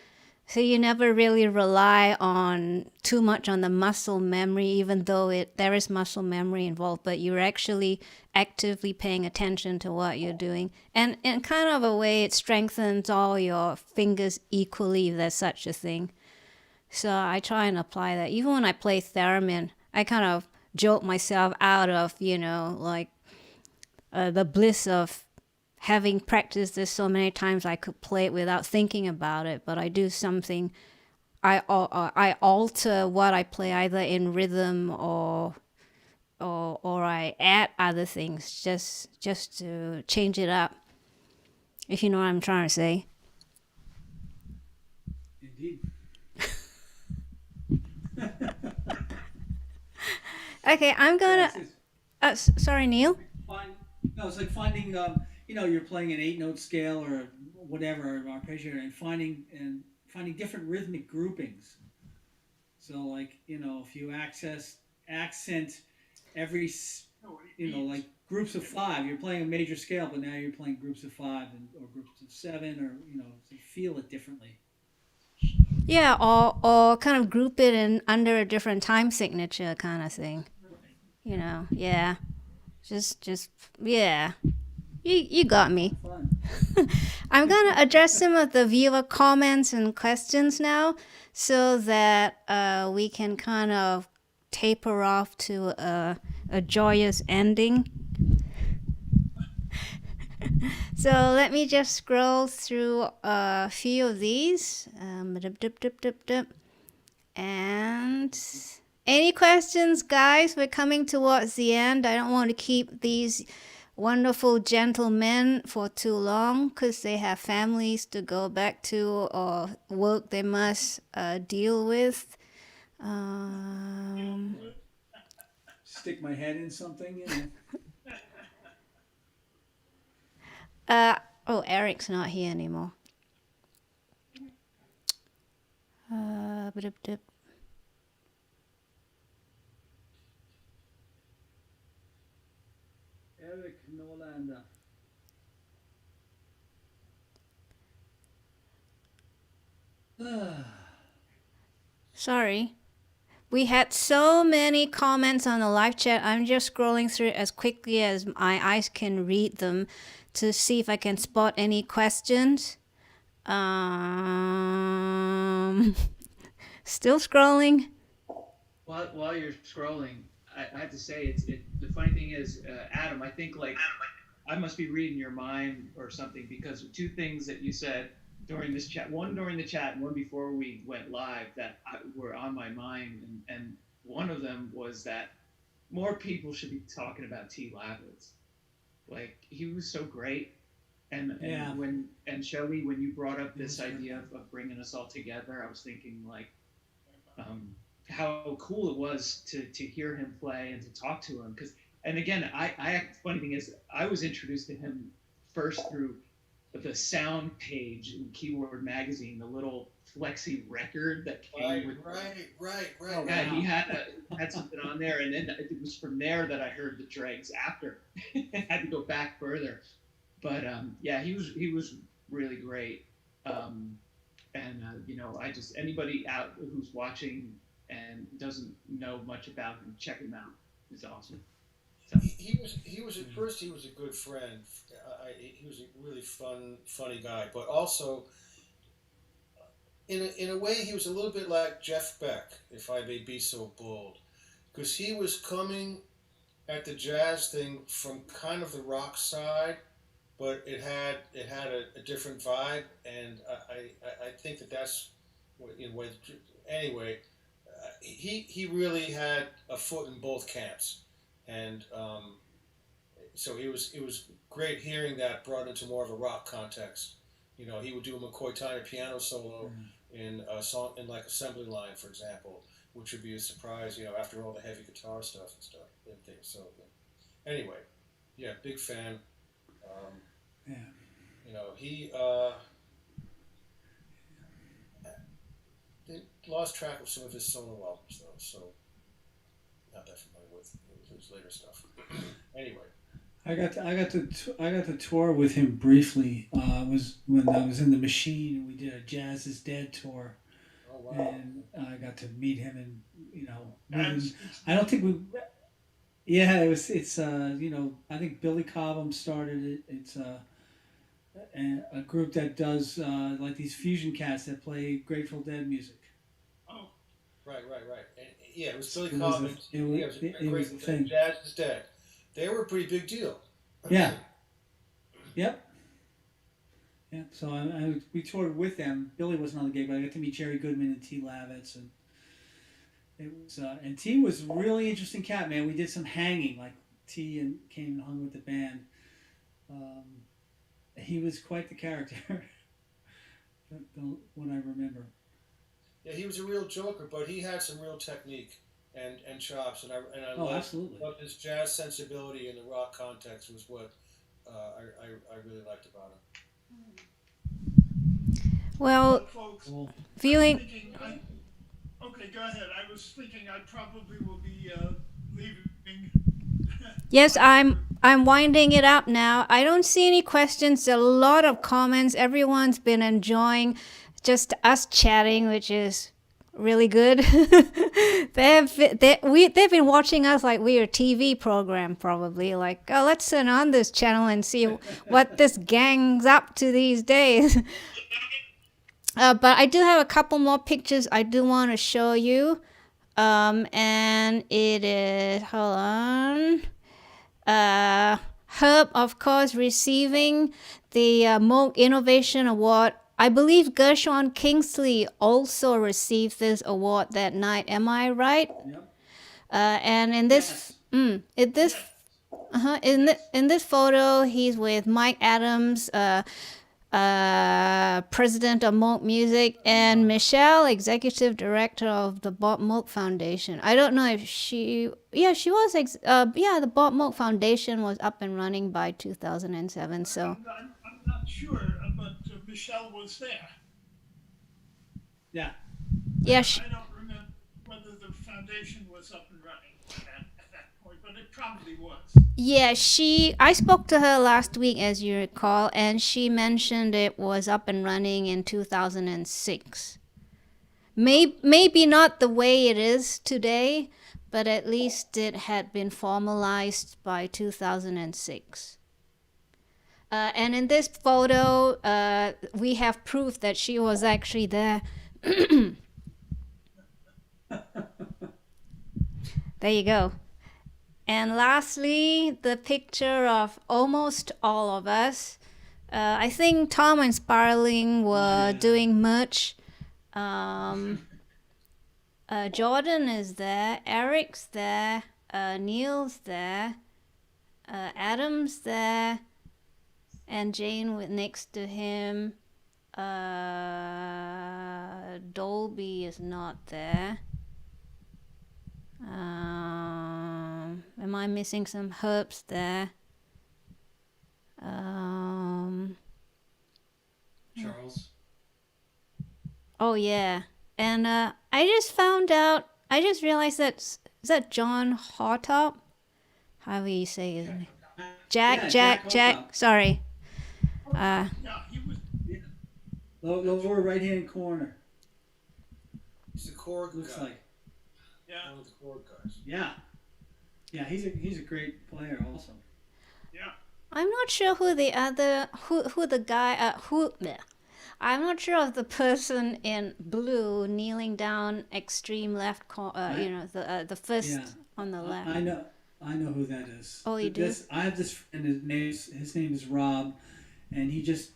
So you never really rely on too much on the muscle memory, even though there is muscle memory involved, but you're actually actively paying attention to what you're doing. And in kind of a way, it strengthens all your fingers equally, if there's such a thing. So I try and apply that. Even when I play theremin, I kind of jolt myself out of, the bliss of having practiced this so many times. I could play it without thinking about it, but I do something. I alter what I play, either in rhythm or I add other things just to change it up. If you know what I'm trying to say. Indeed. Okay, I'm gonna. Sorry, Neil. It's like finding. You're playing an 8-note scale or whatever arpeggio, and finding different rhythmic groupings. So like if you accent every like groups of 5, you're playing a major scale, but now you're playing groups of 5 or groups of 7, or you feel it differently. Yeah, or kind of group it in under a different time signature kind of thing. Yeah. Just yeah. You got me. I'm going to address some of the viewer comments and questions now, so that we can kind of taper off to a joyous ending. So let me just scroll through a few of these. And any questions, guys? We're coming towards the end. I don't want to keep these wonderful gentlemen for too long because they have families to go back to or work they must deal with. Stick my head in something, you know. Oh, Eric's not here anymore. Ba-dip-dip. Erik Norlander. Sorry. We had so many comments on the live chat. I'm just scrolling through as quickly as my eyes can read them to see if I can spot any questions. Still scrolling. While you're scrolling, I have to say, the funny thing is, Adam, I think like I must be reading your mind or something, because two things that you said during this chat, one during the chat and one before we went live, that were on my mind, and one of them was that more people should be talking about T. Lavitz. Like, he was so great. And Yeah. Shueh-li, when you brought up this idea of bringing us all together, I was thinking like how cool it was to hear him play and to talk to him. And again, funny thing is, I was introduced to him first through the sound page in Keyboard Magazine, the little flexi record that came with. Right. Yeah, he had something on there, and then it was from there that I heard the dregs after. I had to go back further. But yeah, he was really great, and I just, anybody out who's watching and doesn't know much about him, check him out. He's awesome. So. He was at first, he was a good friend. He was a really funny guy, but also in a way he was a little bit like Jeff Beck, if I may be so bold, because he was coming at the jazz thing from kind of the rock side. But it had a different vibe, and I think that's anyway. He really had a foot in both camps, and so it was great hearing that brought into more of a rock context. He would do a McCoy Tyner piano solo in a song in like Assembly Line, for example, which would be a surprise. After all the heavy guitar stuff and things. So anyway, yeah, big fan. He they lost track of some of his solo albums though, so not that familiar with his later stuff. Anyway, I got to tour with him briefly. Was when I was in the Machine, and we did a Jazz is Dead tour. Oh wow! And I got to meet him, and I don't think we. Yeah, it's I think Billy Cobham started it. It's a group that does like these fusion cats that play Grateful Dead music. Oh, right. And, yeah, it was Billy Cobham. It was a thing. Jazz is Dead. They were a pretty big deal. Yeah. Yep. Yeah. So we toured with them. Billy wasn't on the gig, but I got to meet Jerry Goodman and T. Lavitz, and it was and T was a really interesting cat, man. We did some hanging, like T and came and hung with the band. He was quite the character. What I remember. Yeah, he was a real joker, but he had some real technique and chops, and I loved his jazz sensibility in the rock context was what I really liked about him. Well, folks, feeling. Okay, go ahead. I was thinking I probably will be leaving. Yes, I'm winding it up now. I don't see any questions. A lot of comments. Everyone's been enjoying just us chatting, which is really good. They've been watching us like we're a TV program, probably. Like, oh, let's turn on this channel and see what this gang's up to these days. But I do have a couple more pictures I do want to show you. And it is, hold on. Herb, of course, receiving the Moog Innovation Award. I believe Gershon Kingsley also received this award that night. Am I right? Yep. And in this, Yes. In this photo, he's with Mike Adams, president of Moog Music, and Michelle, executive director of the Bob Moog Foundation. I don't know if she was. The Bob Moog Foundation was up and running by 2007. So I'm not sure, but Michelle was there. Yeah. yeah, I don't remember whether the foundation was up and running at that point, but it probably was. yeah. I spoke to her last week, as you recall, and she mentioned it was up and running in 2006. Maybe not the way it is today, but at least it had been formalized by 2006. And in this photo, we have proof that she was actually there. There you go. And lastly, the picture of almost all of us. I think Tom and Sparling were doing merch. Jordan is there, Eric's there, Neil's there, Adam's there, and Jane next to him. Dolby is not there. Am I missing some Herbs there? Charles. Oh yeah, and I just realized is that John Hotop? How do you say his name? Jack. Hotop. Sorry. Yeah, he was. Lower right-hand corner. He's the Korg Looks guy. like. Yeah, One of the Korg guys. Yeah. Yeah, he's a great player also. yeah. I'm not sure who the guy I'm not sure of the person in blue kneeling down extreme left corner. The first on the left. I know who that is. Oh, you do? I have this friend. His name is Rob, and he just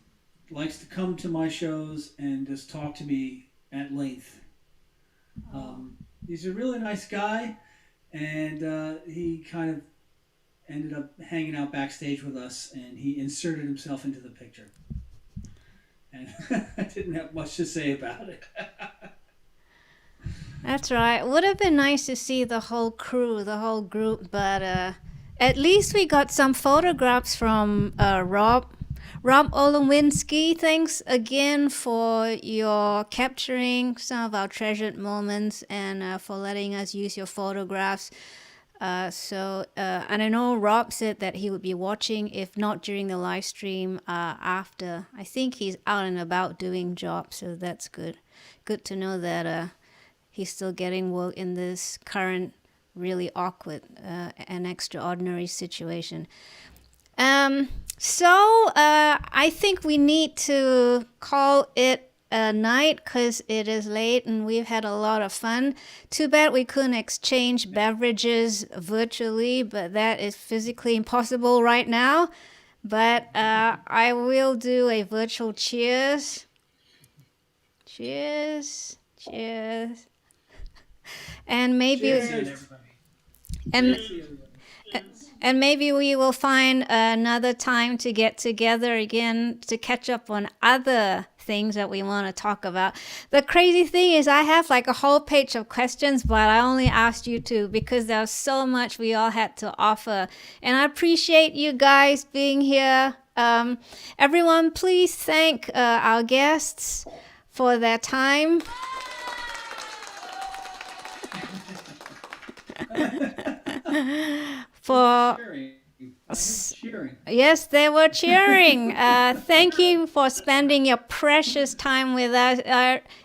likes to come to my shows and just talk to me at length. He's a really nice guy, and he kind of ended up hanging out backstage with us, and he inserted himself into the picture. And I didn't have much to say about it. That's right. Would have been nice to see the whole crew, the whole group, but at least we got some photographs from Rob Olowinski. Thanks again for your capturing some of our treasured moments and for letting us use your photographs. And I know Rob said that he would be watching, if not during the live stream, after. I think he's out and about doing jobs, so that's good. Good to know that he's still getting work in this current really awkward and extraordinary situation. So I think we need to call it a night because it is late and we've had a lot of fun. Too bad we couldn't exchange beverages virtually, but that is physically impossible right now. But I will do a virtual cheers. Cheers. Cheers. And maybe and maybe we will find another time to get together again to catch up on other things that we want to talk about. The crazy thing is I have like a whole page of questions, but I only asked you two because there's so much we all had to offer. And I appreciate you guys being here. Everyone, please thank our guests for their time. For cheering. Yes, they were cheering. Thank you for spending your precious time with us.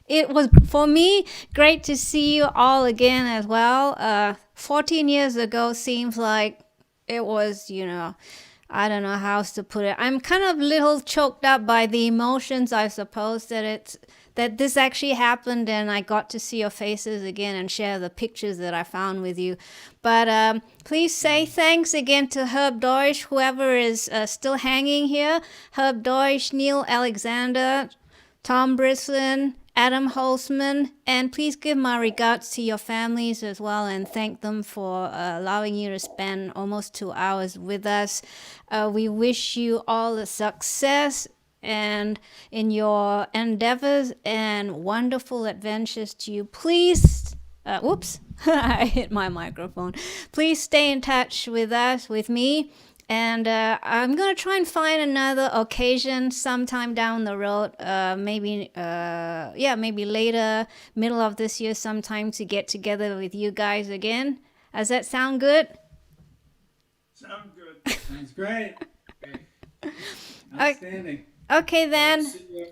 It was, for me, great to see you all again as well. 14 years ago seems like it was, I don't know how else to put it. I'm kind of a little choked up by the emotions, I suppose, that this actually happened and I got to see your faces again and share the pictures that I found with you. But please say thanks again to Herb Deutsch, whoever is still hanging here. Herb Deutsch, Neil Alexander, Tom Brislin, Adam Holzman, and please give my regards to your families as well and thank them for allowing you to spend almost 2 hours with us. We wish you all the success and in your endeavors and wonderful adventures to you. Please, whoops, I hit my microphone. Please stay in touch with us, with me. And I'm going to try and find another occasion sometime down the road, maybe later, middle of this year sometime to get together with you guys again. Does that sound good? Sound good. Sounds great. Outstanding. Okay, then. See ya.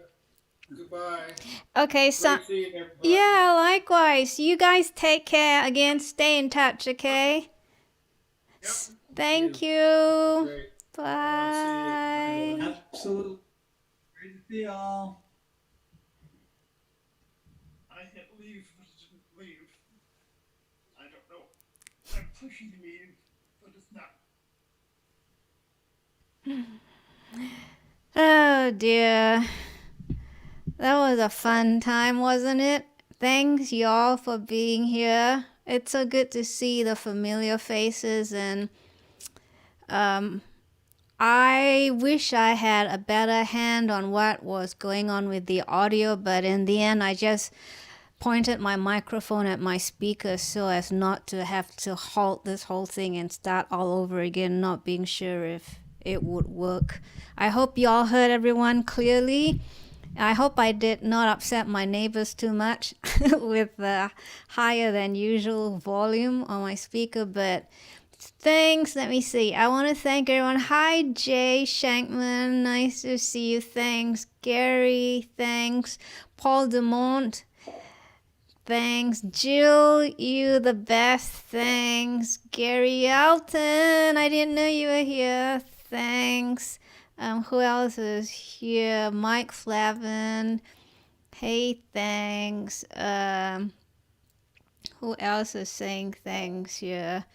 Goodbye. Okay, so Great seeing everybody. yeah, likewise. You guys take care. Again, stay in touch, okay? Yep. Thank you. Great. Bye. Absolutely. Great to see y'all. I hit leave, but it didn't leave. I don't know. I'm pushing the meeting, but it's not. Oh dear. That was a fun time, wasn't it? Thanks y'all for being here. It's so good to see the familiar faces, and I wish I had a better hand on what was going on with the audio, but in the end I just pointed my microphone at my speaker so as not to have to halt this whole thing and start all over again, not being sure if it would work. I hope you all heard everyone clearly. I hope I did not upset my neighbors too much with the higher than usual volume on my speaker, but thanks. Let me see. I want to thank everyone. Hi, Jay Shankman. Nice to see you. Thanks. Gary, thanks. Paul DeMont, thanks. Jill, you the best. Thanks. Gary Alton, I didn't know you were here. Thanks. Who else is here? Mike Flavin. Hey, thanks. Who else is saying thanks here?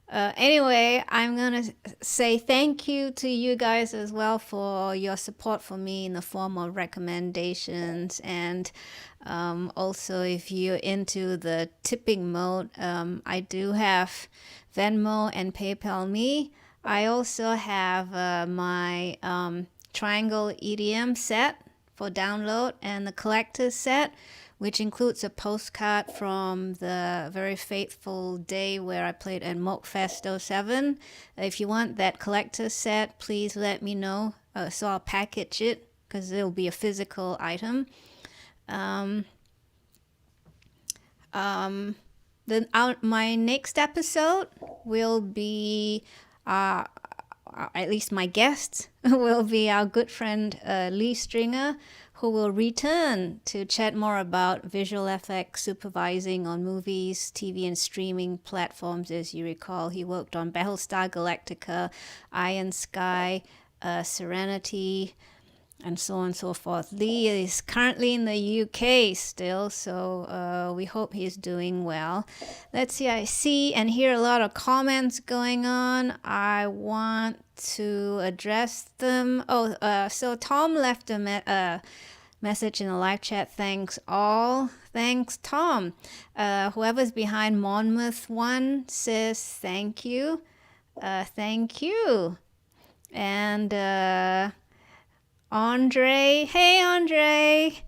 Anyway, I'm gonna say thank you to you guys as well for your support for me in the form of recommendations, and also if you're into the tipping mode, I do have Venmo and PayPal me. I also have my Triangle EDM set for download and the collector's set, which includes a postcard from the very fateful day where I played at Moogfest07. If you want that collector's set, please let me know so I'll package it, because it'll be a physical item. My next episode will be, at least my guest will be our good friend Lee Stringer, who will return to chat more about visual effects supervising on movies, TV, and streaming platforms. As you recall, he worked on Battlestar Galactica, Iron Sky, Serenity, and so on and so forth. Lee is currently in the UK still, so we hope he's doing well. Let's see, I see and hear a lot of comments going on. I want to address them. So Tom left a message in the live chat. Thanks all. Thanks, Tom. Whoever's behind Monmouth 1 says thank you. Thank you. And Andre, hey Andre,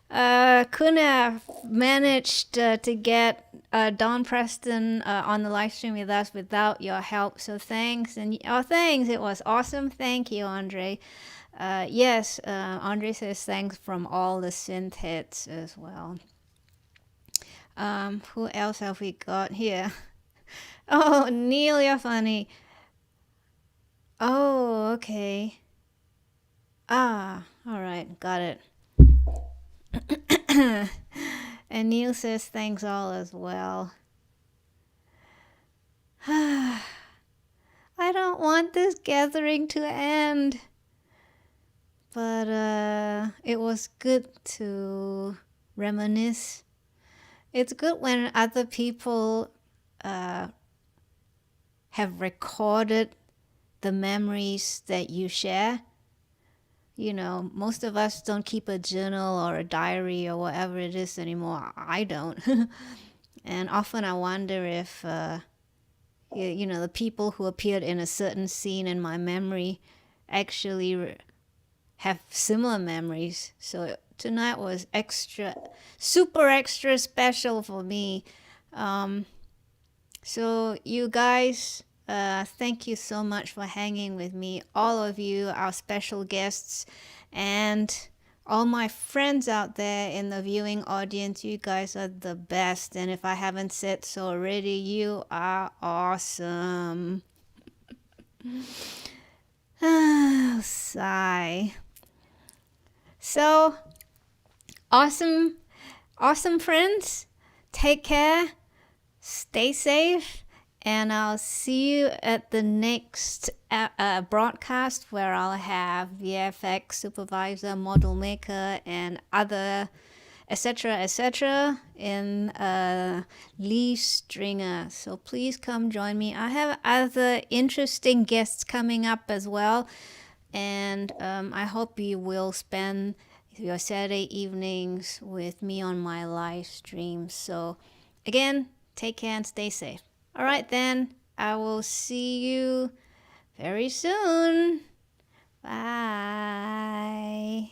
couldn't have managed to get Don Preston on the live stream with us without your help, so thanks. And thanks, it was awesome. Thank you, Andre. Yes, Andre says thanks from all the synth heads as well. Who else have we got here? Oh, Neil, you're funny. Oh, okay. Ah, all right, got it. And Neil says thanks all as well. I don't want this gathering to end, but it was good to reminisce. It's good when other people have recorded the memories that you share. most of us don't keep a journal or a diary or whatever it is anymore. I don't. And often I wonder if, the people who appeared in a certain scene in my memory actually have similar memories. So tonight was super extra special for me. So you guys, thank you so much for hanging with me. All of you, our special guests, and all my friends out there in the viewing audience, you guys are the best. And if I haven't said so already, you are awesome. Sigh. So, awesome friends. Take care. Stay safe. And I'll see you at the next broadcast where I'll have VFX supervisor, model maker, and other etc. in Lee Stringer. So please come join me. I have other interesting guests coming up as well. And I hope you will spend your Saturday evenings with me on my live stream. So again, take care and stay safe. All right, then. I will see you very soon. Bye.